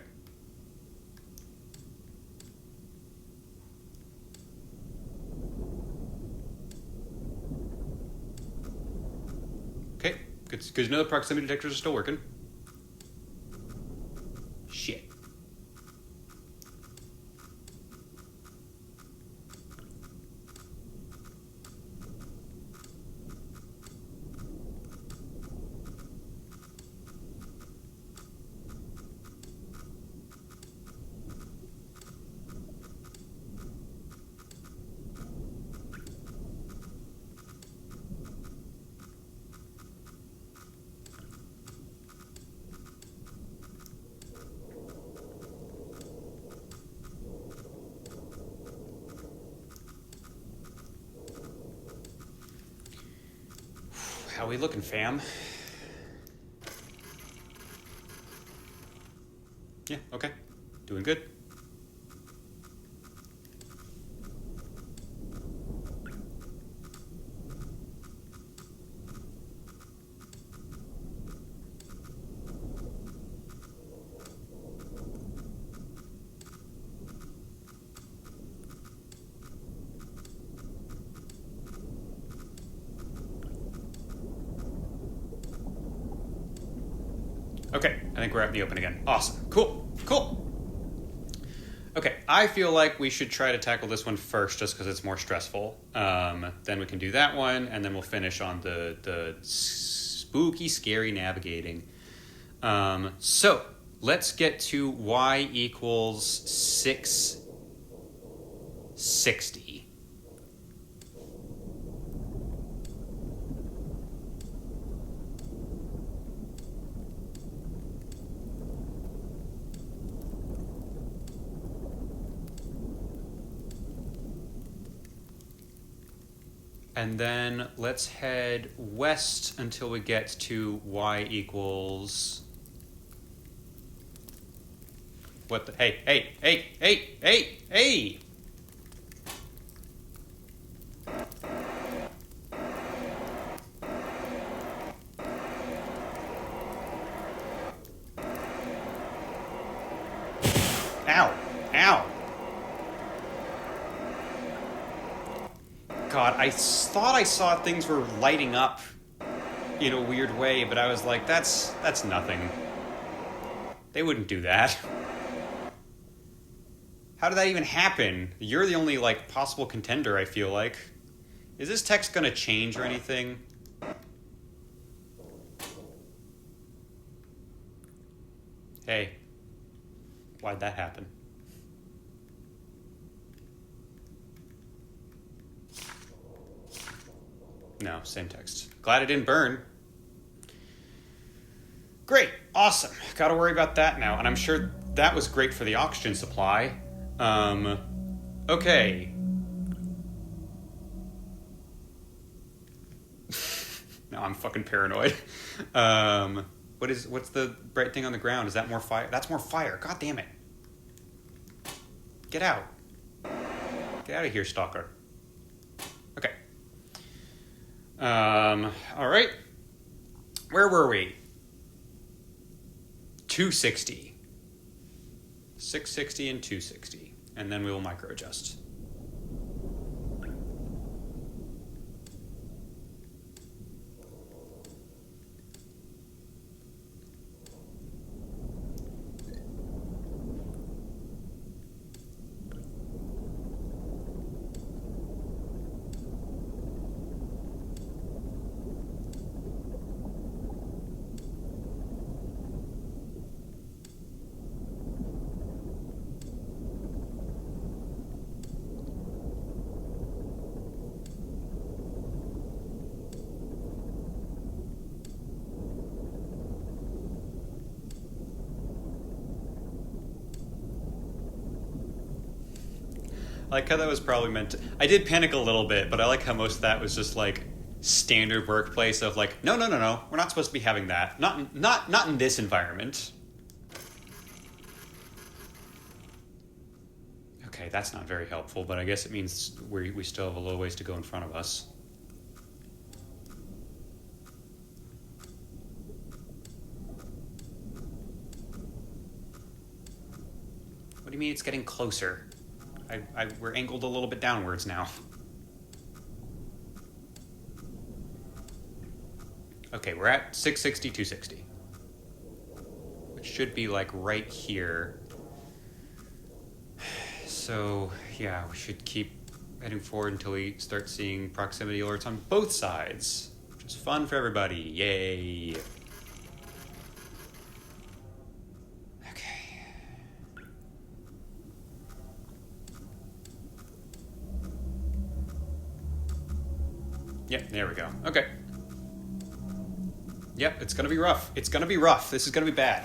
Okay, good to know the proximity detectors are still working. Shit. How we looking, fam? Yeah, okay. Doing good. Okay, I think we're out in the open again. Awesome. Cool. Okay, I feel like we should try to tackle this one first just because it's more stressful. Then we can do that one, and then we'll finish on the spooky, scary navigating. So, let's get to y equals 660. And then let's head west until we get to y equals... What the... Hey! Ow! God, I thought I saw things were lighting up in a weird way, but I was like, that's nothing. They wouldn't do that. How did that even happen? You're the only, like, possible contender, I feel like. Is this text gonna change or anything? Hey. Why'd that happen? No, same text. Glad it didn't burn. Great, awesome. Gotta worry about that now, and I'm sure that was great for the oxygen supply. Okay. No, I'm fucking paranoid. What's the bright thing on the ground? Is that more fire? That's more fire. God damn it. Get out. Get out of here, stalker. Okay. All right. Where were we? 260. 660 and 260. And then we will micro adjust. I like how that was probably meant to... I did panic a little bit, but I like how most of that was just like standard workplace of like, no, we're not supposed to be having that. Not in this environment. Okay, that's not very helpful, but I guess it means we still have a little ways to go in front of us. What do you mean it's getting closer? We're angled a little bit downwards now. Okay, we're at 660, 260. Which should be like right here. So, yeah, we should keep heading forward until we start seeing proximity alerts on both sides. Which is fun for everybody. Yay! Yep, there we go. Okay. Yep, it's gonna be rough. It's gonna be rough. This is gonna be bad.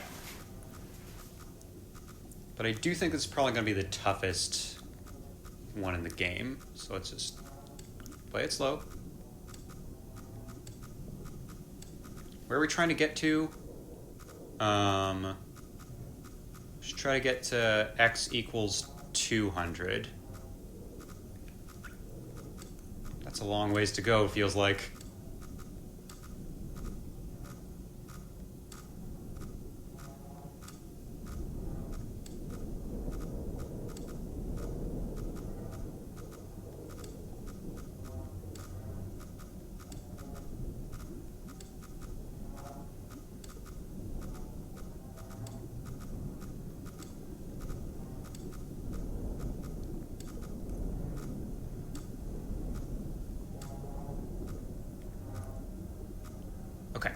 But I do think this is probably gonna be the toughest one in the game. So let's just play it slow. Where are we trying to get to? Let's try to get to x equals 200. That's a long ways to go, feels like. Okay.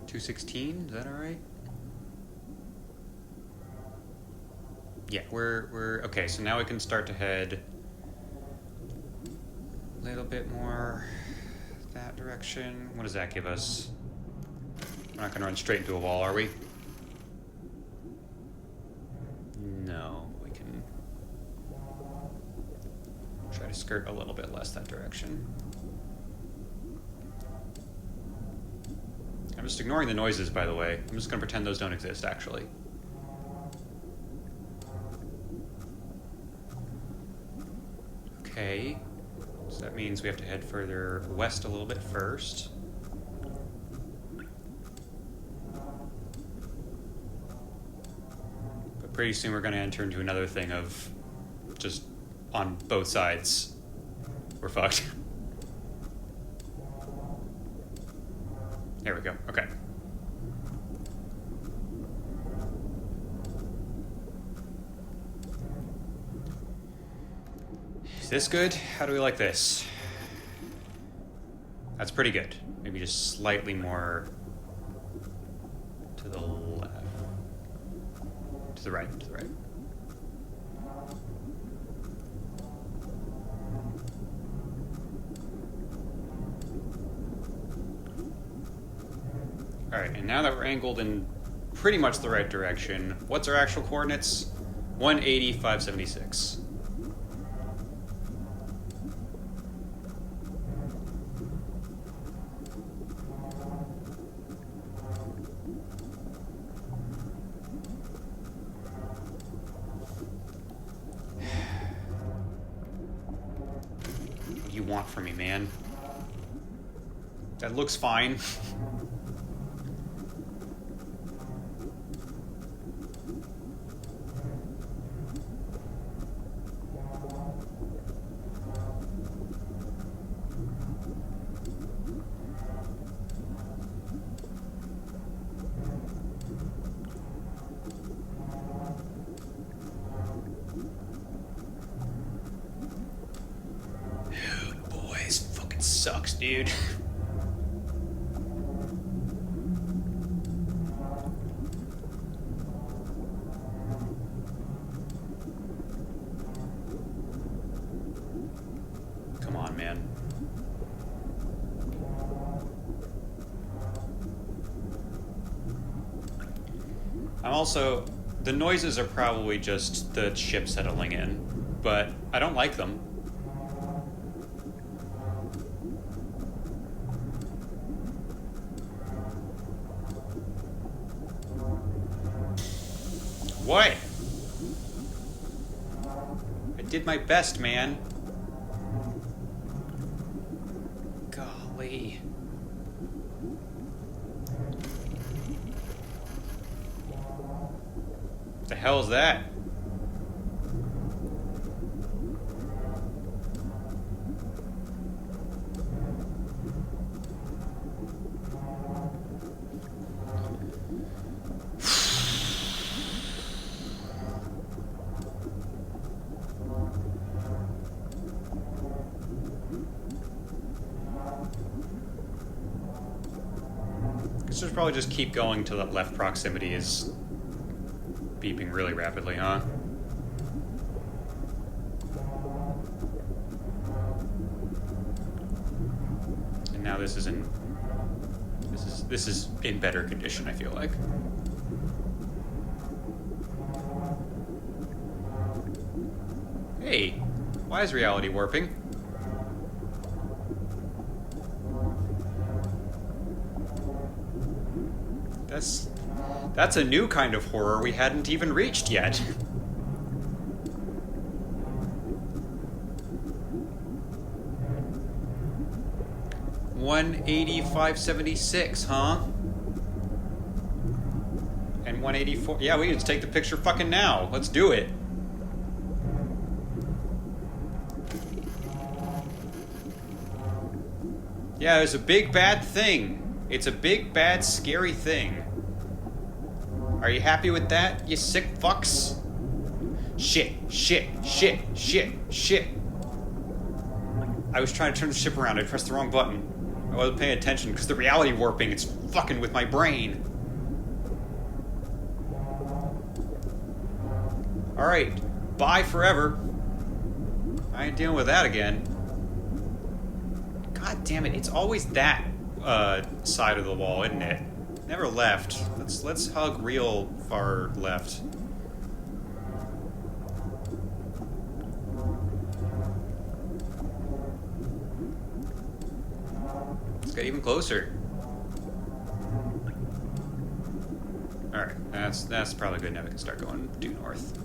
$216, is that all right? Yeah, we're okay. So now we can start to head a little bit more that direction. What does that give us? We're not going to run straight into a wall, are we? No, we can try to skirt a little bit less that direction. I'm just ignoring the noises, by the way. I'm just going to pretend those don't exist, actually. Okay, so that means we have to head further west a little bit first. But pretty soon we're going to enter into another thing of just on both sides, we're fucked. There we go, okay. Is this good? How do we like this? That's pretty good. Maybe just slightly more to the left. To the right, to the right. Alright, and now that we're angled in pretty much the right direction. What's our actual coordinates? 180, 576. What do you want from me, man? That looks fine. Boy, this fucking sucks, dude. Come on, man. I'm also... The noises are probably just the ship settling in, but I don't like them. What? I did my best, man. Golly. What the hell is that? This should probably just keep going till that left proximity is beeping really rapidly, huh? And now this is in better condition, I feel like. Hey, why is reality warping? That's a new kind of horror we hadn't even reached yet. $185.76, huh? And 184. Yeah, we can just take the picture fucking now. Let's do it. Yeah, there's a big bad thing. It's a big bad scary thing. Are you happy with that, you sick fucks? Shit, shit, shit, shit, shit. I was trying to turn the ship around. I pressed the wrong button. I wasn't paying attention because the reality warping, it's fucking with my brain. Alright, bye forever. I ain't dealing with that again. God damn it, it's always that side of the wall, isn't it? Never left. Let's hug real far left. Let's get even closer. Alright, that's probably good. Now we can start going due north.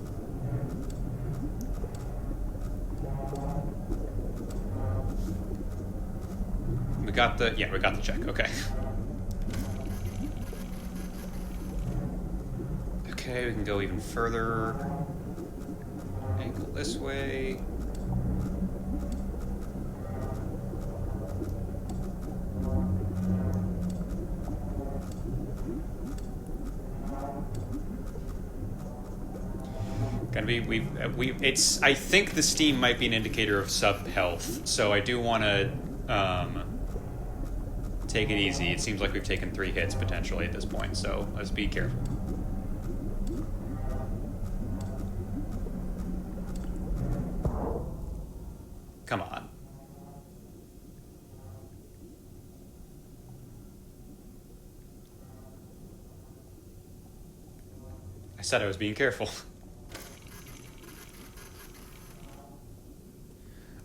We got the check, okay. Okay, we can go even further. Angle this way. Gonna be it's I think the steam might be an indicator of sub health, so I do want to take it easy. It seems like we've taken 3 hits potentially at this point, so let's be careful. Come on. I said I was being careful.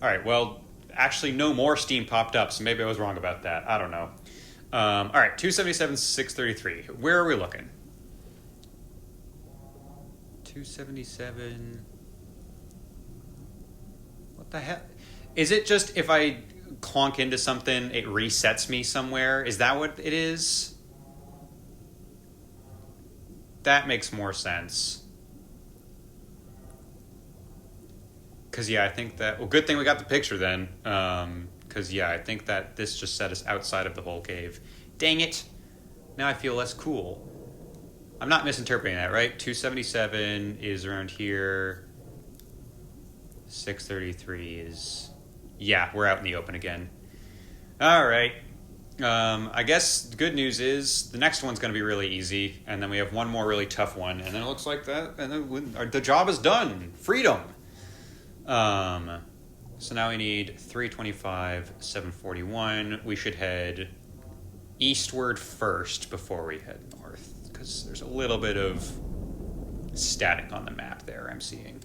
All right, well, actually no more steam popped up, so maybe I was wrong about that. I don't know. All right, 277, 633. Where are we looking? 277. What the hell? Is it just if I clonk into something, it resets me somewhere? Is that what it is? That makes more sense. Because, yeah, I think that... Well, good thing we got the picture then. Because, yeah, I think that this just set us outside of the whole cave. Dang it. Now I feel less cool. I'm not misinterpreting that, right? 277 is around here. 633 is... Yeah, we're out in the open again. All right. I guess the good news is the next one's going to be really easy, and then we have one more really tough one, and then it looks like that, and then the job is done. Freedom. So now we need 325, 741. We should head eastward first before we head north, because there's a little bit of static on the map there I'm seeing.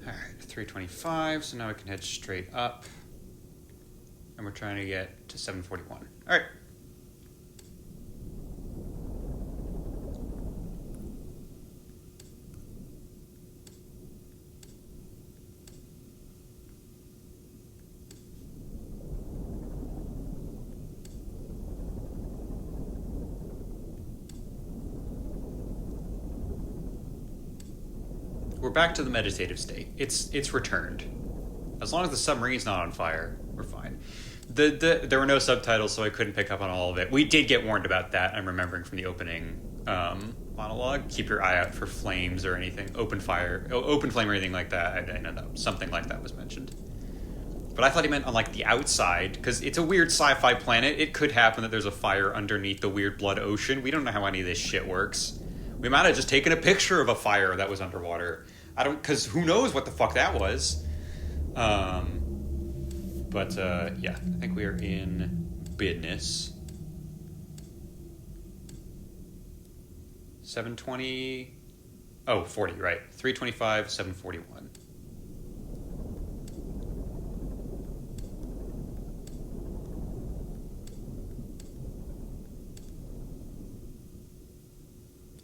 All right, 325, so now we can head straight up. And we're trying to get to 741. All right. We're back to the meditative state. It's returned. As long as the submarine's not on fire, we're fine. There were no subtitles, so I couldn't pick up on all of it. We did get warned about that. I'm remembering from the opening monologue. Keep your eye out for flames or anything. Open flame or anything like that. I know that something like that was mentioned. But I thought he meant on like the outside, because it's a weird sci-fi planet. It could happen that there's a fire underneath the weird blood ocean. We don't know how any of this shit works. We might have just taken a picture of a fire that was underwater. Because who knows what the fuck that was. Yeah, I think we are in business. 720... Oh, 40, right. 325, 741.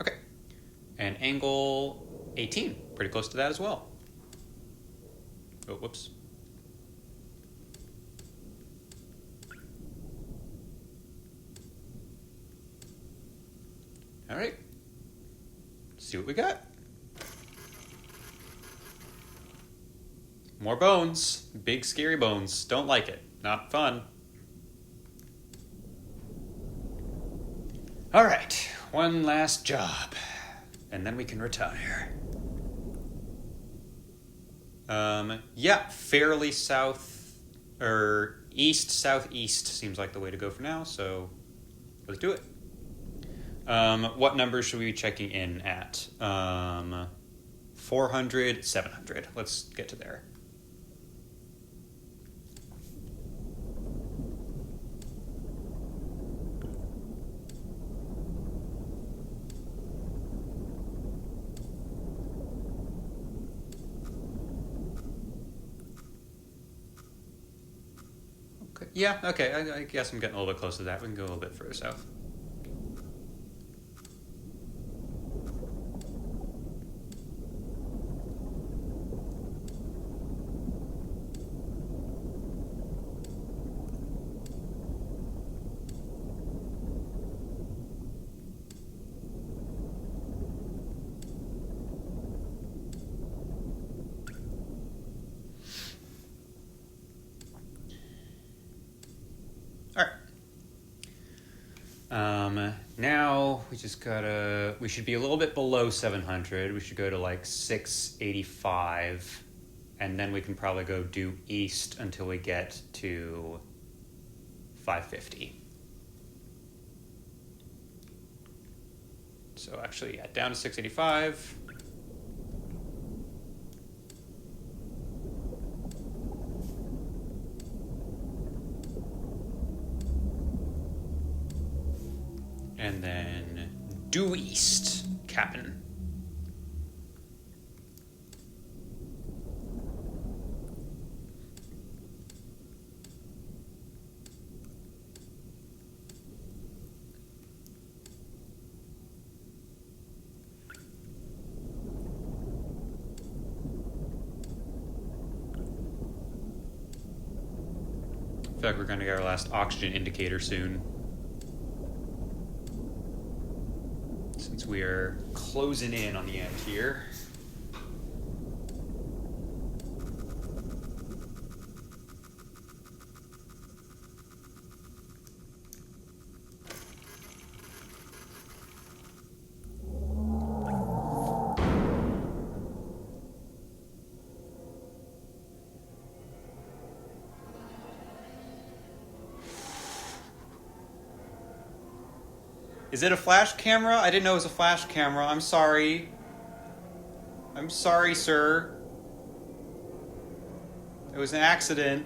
Okay. And angle 18. Pretty close to that as well. Oh, whoops. All right. See what we got. More bones. Big scary bones. Don't like it. Not fun. All right. One last job. And then we can retire. Yeah, fairly south, or east, southeast seems like the way to go for now, so let's do it. What numbers should we be checking in at? 400, 700. Let's get to there. Yeah, okay, I guess I'm getting a little bit close to that. We can go a little bit further south. Now we just we should be a little bit below 700. We should go to like 685, and then we can probably go due east until we get to 550. So actually, yeah, down to 685. And then due east, Captain. I feel like we're going to get our last oxygen indicator soon. Since we are closing in on the end here. Is it a flash camera? I didn't know it was a flash camera. I'm sorry. I'm sorry, sir. It was an accident.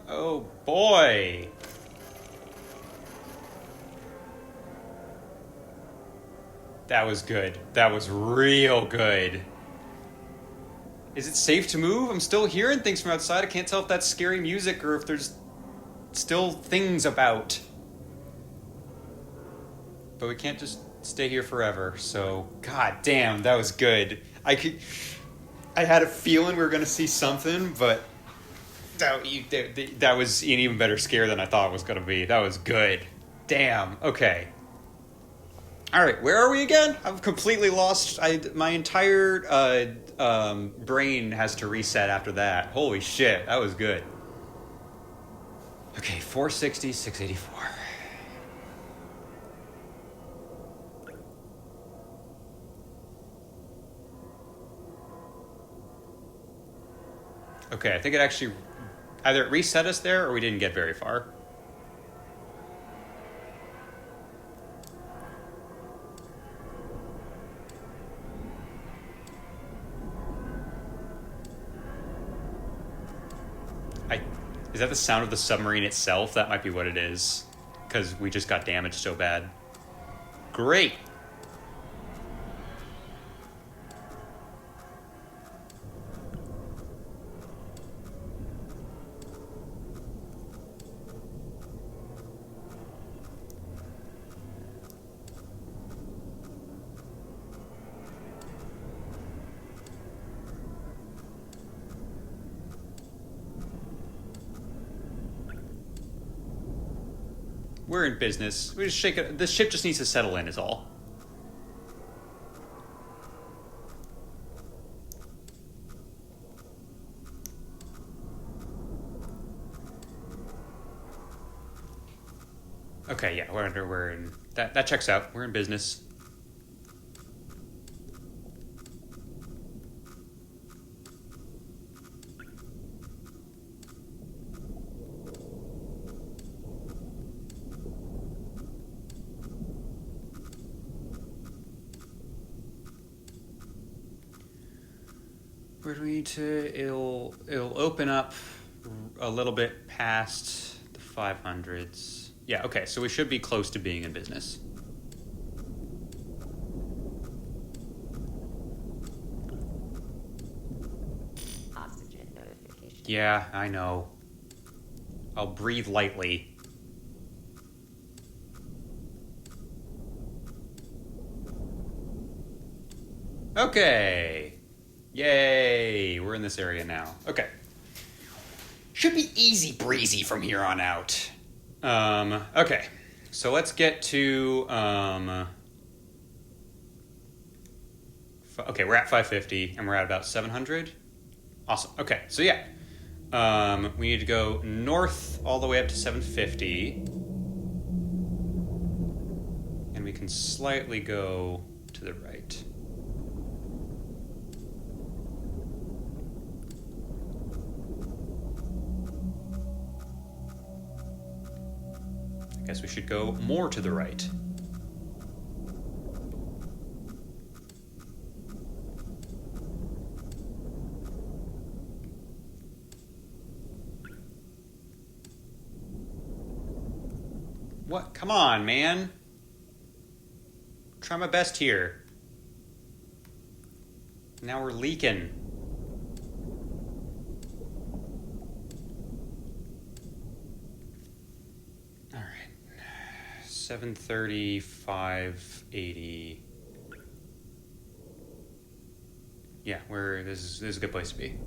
Oh, boy. That was good. That was real good. Is it safe to move? I'm still hearing things from outside. I can't tell if that's scary music or if there's still things about. But we can't just stay here forever. So, god damn, that was good. I had a feeling we were going to see something, but that was an even better scare than I thought it was going to be. That was good. Damn. Okay. All right, where are we again? I've completely lost. My entire brain has to reset after that. Holy shit, that was good. Okay, 460, 684. Okay, I think it actually either it reset us there or we didn't get very far. Is that the sound of the submarine itself? That might be what it is. Because we just got damaged so bad. Great! We're in business. We just shake it. The ship just needs to settle in, is all. Okay, yeah, we're in that checks out. We're in business. Where do we need to? It'll open up a little bit past the 500s. Yeah, okay, so we should be close to being in business. Oxygen notification. Yeah, I know. I'll breathe lightly. Okay. Yay, we're in this area now. Okay. Should be easy breezy from here on out. Okay. So let's get to, okay, we're at 550 and we're at about 700. Awesome. Okay, so yeah. We need to go north all the way up to 750. And we can slightly go to the right. Guess we should go more to the right. What? Come on, man. Try my best here. Now we're leaking. All right. 730, 580. Yeah, this is a good place to be.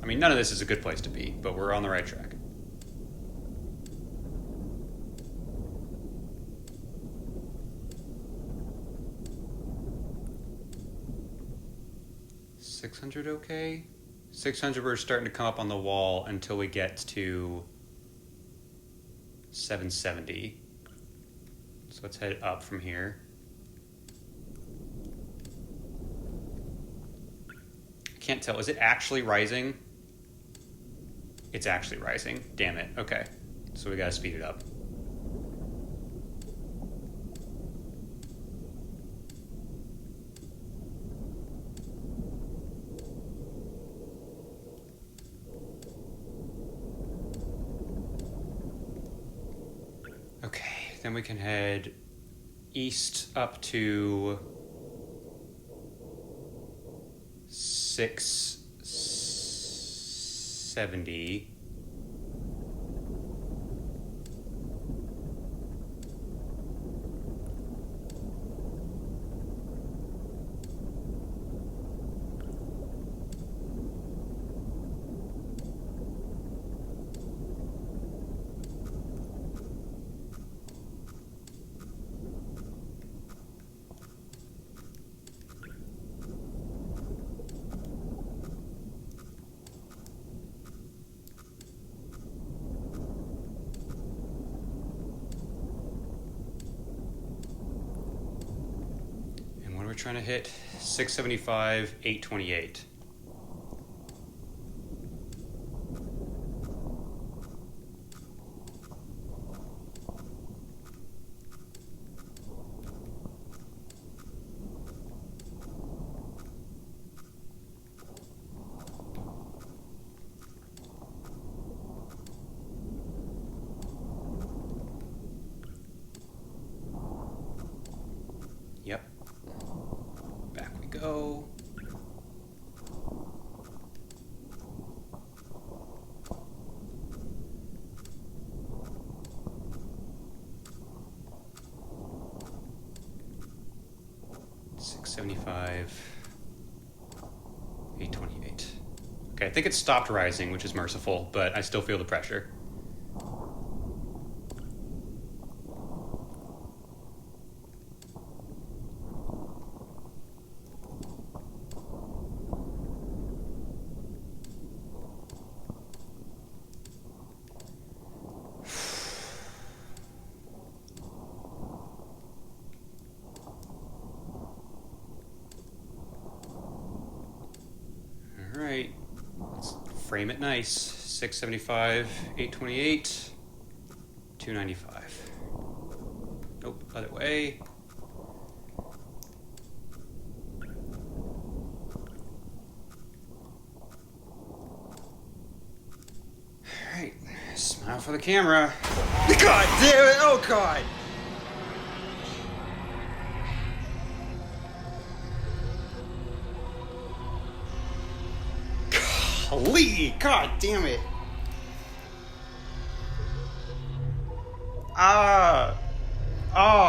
I mean, none of this is a good place to be, but we're on the right track. $600 okay? 600 we're starting to come up on the wall until we get to 770. So let's head up from here. I can't tell. Is it actually rising? It's actually rising. Damn it. Okay. So we gotta speed it up. Then we can head east up to 670. We're trying to hit 675, 828. Yep. Back we go. $675, $828. Okay, I think it stopped rising, which is merciful, but I still feel the pressure. All right, let's frame it nice. 675, 828, 295. Nope, other way. All right, smile for the camera. God damn it! Oh God! Golly! God damn it!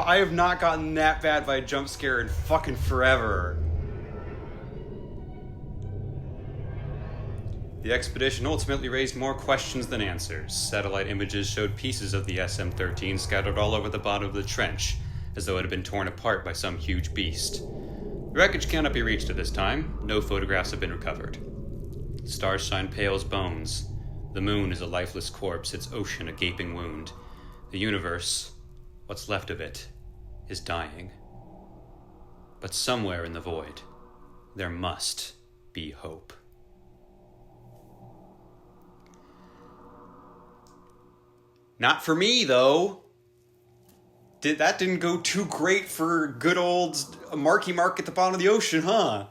I have not gotten that bad by a jump scare in fucking forever. The expedition ultimately raised more questions than answers. Satellite images showed pieces of the SM-13 scattered all over the bottom of the trench, as though it had been torn apart by some huge beast. The wreckage cannot be reached at this time. No photographs have been recovered. Stars shine pale as bones. The moon is a lifeless corpse, its ocean a gaping wound. The universe, what's left of it, is dying. But somewhere in the void, there must be hope. Not for me, though. that didn't go too great for good old Marky Mark at the bottom of the ocean, huh?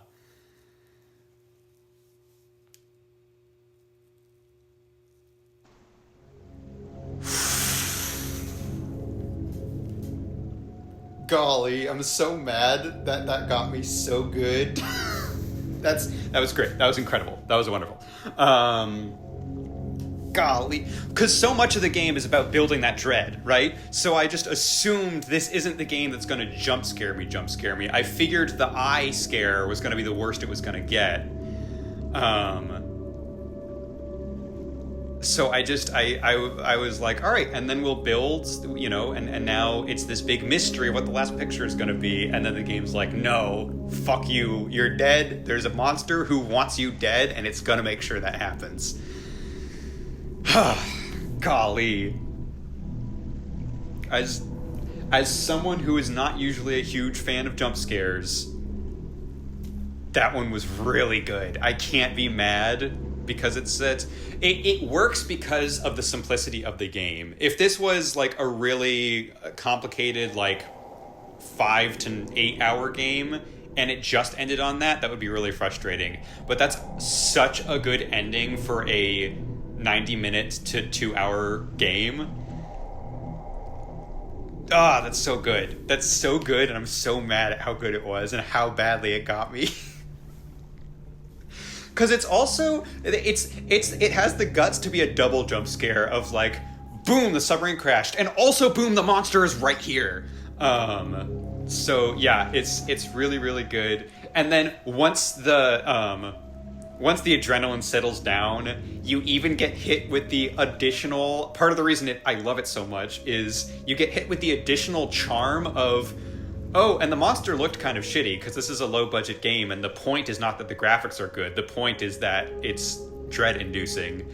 Golly, I'm so mad that got me so good. That was great. That was incredible. That was wonderful. Golly, because so much of the game is about building that dread, right? So I just assumed this isn't the game that's going to jump scare me. I figured the eye scare was going to be the worst it was going to get. So I was like, all right, and then we'll build, you know, and now it's this big mystery of what the last picture is going to be, and then the game's like, no, fuck you, you're dead, there's a monster who wants you dead, and it's going to make sure that happens. Golly. As someone who is not usually a huge fan of jump scares, that one was really good. I can't be mad because it works because of the simplicity of the game. If this was like a really complicated, like 5 to 8 hour game and it just ended on that would be really frustrating. But that's such a good ending for a 90-minute to 2 hour game. That's so good. That's so good, and I'm so mad at how good it was and how badly it got me. Because it's also, it has the guts to be a double jump scare of like, boom, the submarine crashed, and also boom, the monster is right here. So yeah, it's really, really good. And then once the adrenaline settles down, you even get hit with the additional, part of the reason I love it so much is you get hit with the additional charm of, oh, and the monster looked kind of shitty because this is a low-budget game, and the point is not that the graphics are good. The point is that it's dread-inducing,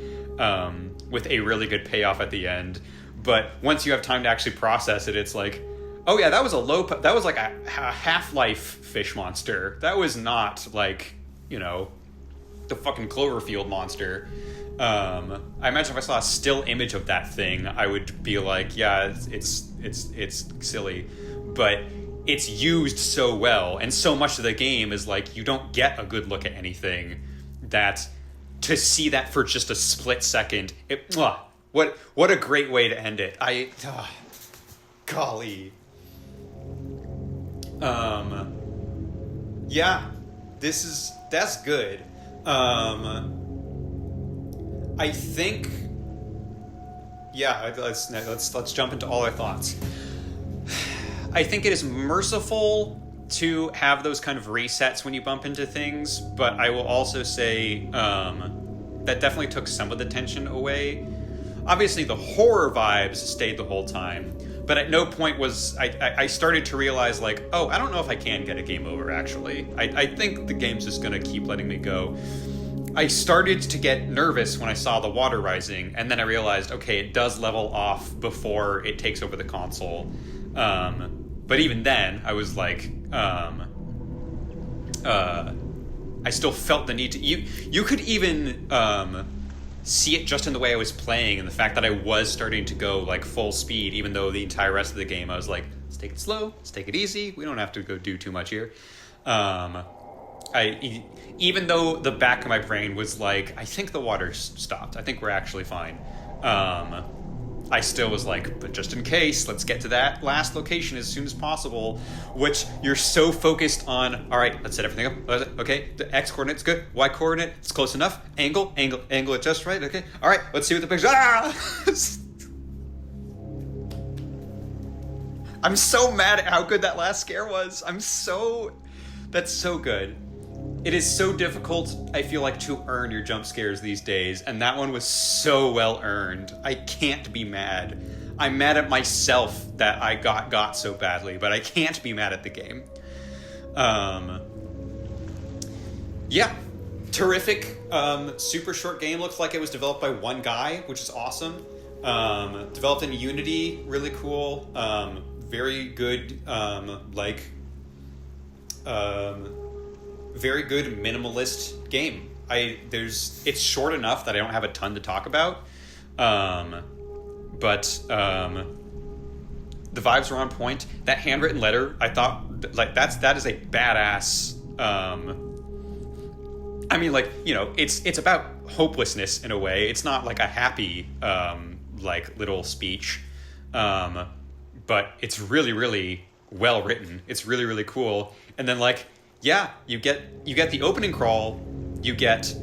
with a really good payoff at the end. But once you have time to actually process it, it's like, oh yeah, that was like a Half-Life fish monster. That was not like, you know, the fucking Cloverfield monster. I imagine if I saw a still image of that thing, I would be like, yeah, it's silly. But it's used so well, and so much of the game is like you don't get a good look at anything, that to see that for just a split second, what a great way to end it. Golly. Yeah, that's good. I think, yeah, let's jump into all our thoughts. I think it is merciful to have those kind of resets when you bump into things, but I will also say that definitely took some of the tension away. Obviously, the horror vibes stayed the whole time, but at no point was I started to realize, like, oh, I don't know if I can get a game over, actually. I think the game's just going to keep letting me go. I started to get nervous when I saw the water rising, and then I realized, okay, it does level off before it takes over the console. But even then, I was like, I still felt the need to... You could even see it just in the way I was playing, and the fact that I was starting to go like full speed, even though the entire rest of the game I was like, let's take it slow, let's take it easy, we don't have to go do too much here. Even though the back of my brain was like, I think the water's stopped, I think we're actually fine, I still was like, but just in case, let's get to that last location as soon as possible, which you're so focused on, all right, let's set everything up, okay, the X coordinate's good, Y coordinate, it's close enough, angle it just right, okay, all right, let's see what the picture, I'm so mad at how good that last scare was. That's so good. It is so difficult, I feel like, to earn your jump scares these days, and that one was so well earned. I can't be mad. I'm mad at myself that I got so badly, but I can't be mad at the game. Yeah, terrific. Super short game. Looks like it was developed by one guy, which is awesome. Developed in Unity, really cool. Very good, very good minimalist game. It's short enough that I don't have a ton to talk about, but The vibes were on point. That handwritten letter, I thought, like, that is a badass. I mean, like, you know, it's about hopelessness in a way. It's not like a happy, like, little speech, but it's really, really well written. It's really, really cool. And then, like, yeah, you get the opening crawl, you get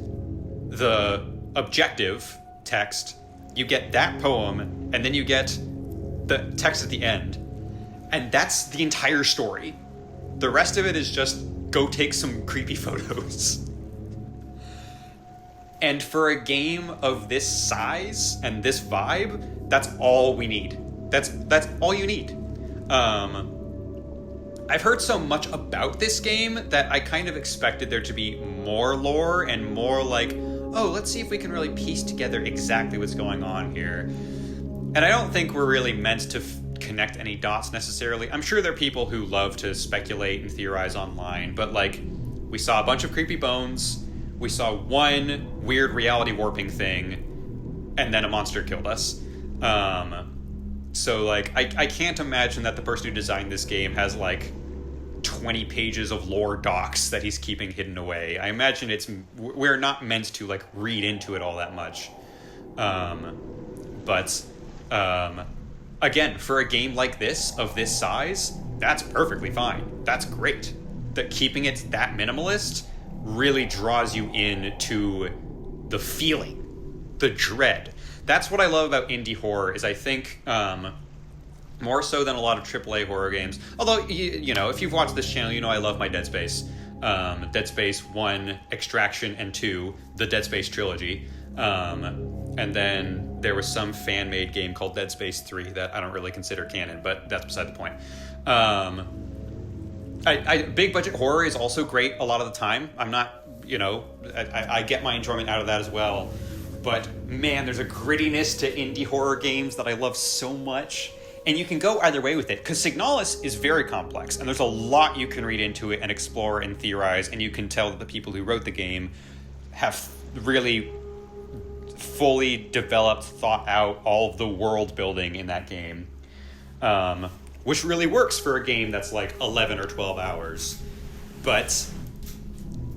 the objective text, you get that poem, and then you get the text at the end. And that's the entire story. The rest of it is just go take some creepy photos. And for a game of this size and this vibe, that's all we need. That's all you need. I've heard so much about this game that I kind of expected there to be more lore and more like, oh, let's see if we can really piece together exactly what's going on here. And I don't think we're really meant to connect any dots necessarily. I'm sure there are people who love to speculate and theorize online, but like, we saw a bunch of creepy bones, we saw one weird reality warping thing, and then a monster killed us. So like, I can't imagine that the person who designed this game has like 20 pages of lore docs that he's keeping hidden away. I imagine we're not meant to like read into it all that much. But again, for a game like this, of this size, that's perfectly fine. That's great. That keeping it that minimalist really draws you into the feeling, the dread. That's what I love about indie horror, is I think more so than a lot of AAA horror games. Although, you know, if you've watched this channel, you know I love my Dead Space. Dead Space 1, Extraction, and 2, the Dead Space trilogy. And then there was some fan-made game called Dead Space 3 that I don't really consider canon, but that's beside the point. Big budget horror is also great a lot of the time. I'm not, you know, I get my enjoyment out of that as well. But man, there's a grittiness to indie horror games that I love so much. And you can go either way with it, because Signalis is very complex, and there's a lot you can read into it and explore and theorize, and you can tell that the people who wrote the game have really fully developed, thought out all of the world building in that game. Which really works for a game that's like 11 or 12 hours. But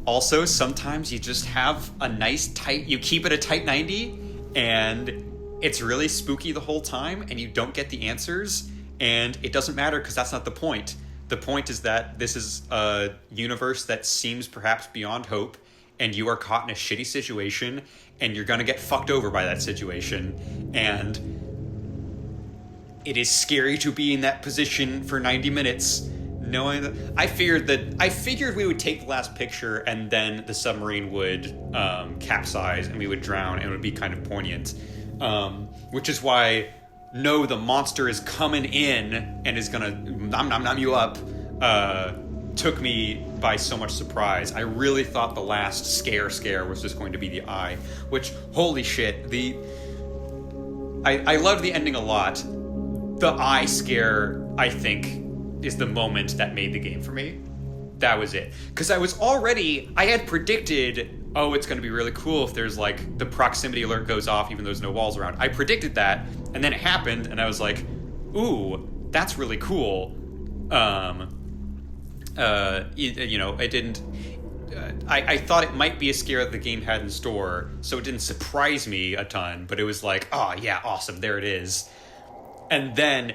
also, sometimes you just have a nice tight, you keep it a tight 90, and it's really spooky the whole time, and you don't get the answers, and it doesn't matter because that's not the point. The point is that this is a universe that seems perhaps beyond hope, and you are caught in a shitty situation, and you're gonna get fucked over by that situation, and it is scary to be in that position for 90 minutes, knowing that I figured we would take the last picture and then the submarine would capsize and we would drown, and it would be kind of poignant. Which is why, no, the monster is coming in and is gonna nom you up, took me by so much surprise. I really thought the last scare was just going to be the eye, which, holy shit, I loved the ending a lot. The eye scare, I think, is the moment that made the game for me. That was it. Because I had predicted, oh, it's going to be really cool if there's like the proximity alert goes off even though there's no walls around. I predicted that, and then it happened, and I was like, ooh, that's really cool. You know, it didn't... I thought it might be a scare that the game had in store, so it didn't surprise me a ton, but it was like, oh yeah, awesome, there it is. And then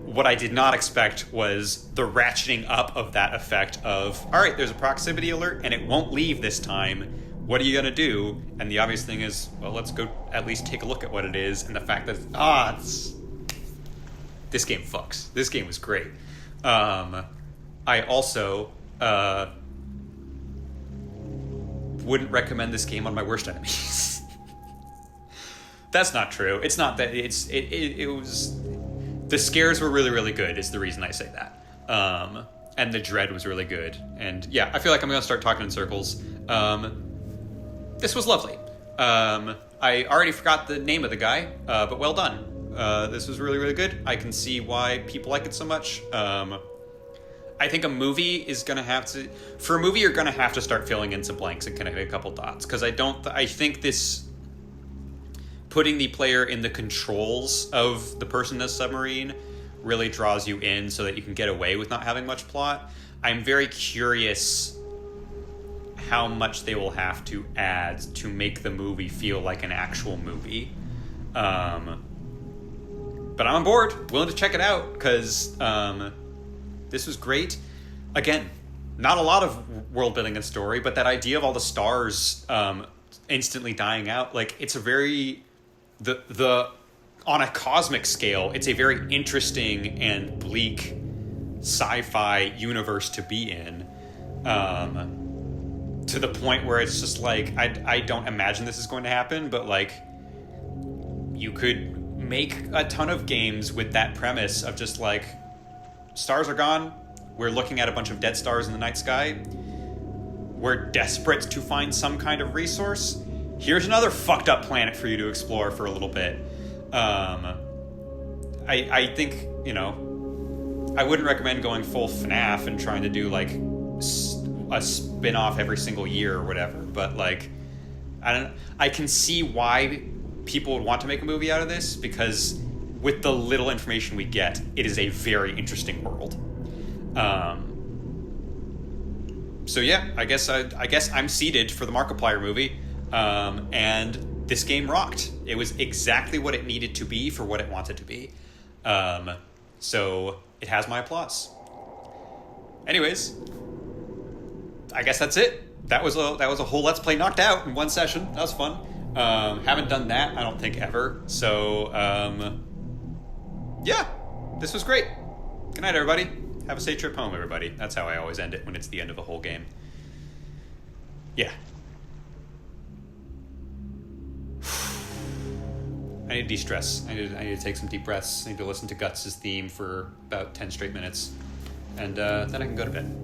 what I did not expect was the ratcheting up of that effect of, all right, there's a proximity alert and it won't leave this time. What are you going to do? And the obvious thing is, well, let's go at least take a look at what it is. And the fact that, this game fucks. This game was great. I also wouldn't recommend this game on my worst enemies. That's not true. It's not that. It was... The scares were really, really good, is the reason I say that. And the dread was really good. And yeah, I feel like I'm going to start talking in circles. This was lovely. I already forgot the name of the guy, but well done. This was really, really good. I can see why people like it so much. I think a movie is going to have to... For a movie, you're going to have to start filling in some blanks and connecting a couple dots. Because I think this... Putting the player in the controls of the person in the submarine really draws you in so that you can get away with not having much plot. I'm very curious how much they will have to add to make the movie feel like an actual movie. But I'm on board, willing to check it out, because this was great. Again, not a lot of world building and story, but that idea of all the stars instantly dying out, like, it's a very on a cosmic scale, it's a very interesting and bleak sci-fi universe to be in, to the point where it's just like, I don't imagine this is going to happen, but like, you could make a ton of games with that premise of just like, stars are gone, we're looking at a bunch of dead stars in the night sky, we're desperate to find some kind of resource, here's another fucked up planet for you to explore for a little bit. I think, you know, I wouldn't recommend going full FNAF and trying to do like a spin-off every single year or whatever, but like, I can see why people would want to make a movie out of this, because with the little information we get, it is a very interesting world. So yeah, I guess I'm seated for the Markiplier movie, and this game rocked. It was exactly what it needed to be for what it wanted to be. So it has my applause. Anyways, I guess that's it. That was a whole Let's Play knocked out in one session. That was fun. Haven't done that, I don't think, ever. So, yeah, this was great. Good night, everybody. Have a safe trip home, everybody. That's how I always end it when it's the end of the whole game. Yeah. I need to de-stress. I need to take some deep breaths. I need to listen to Guts' theme for about 10 straight minutes. And then I can go to bed.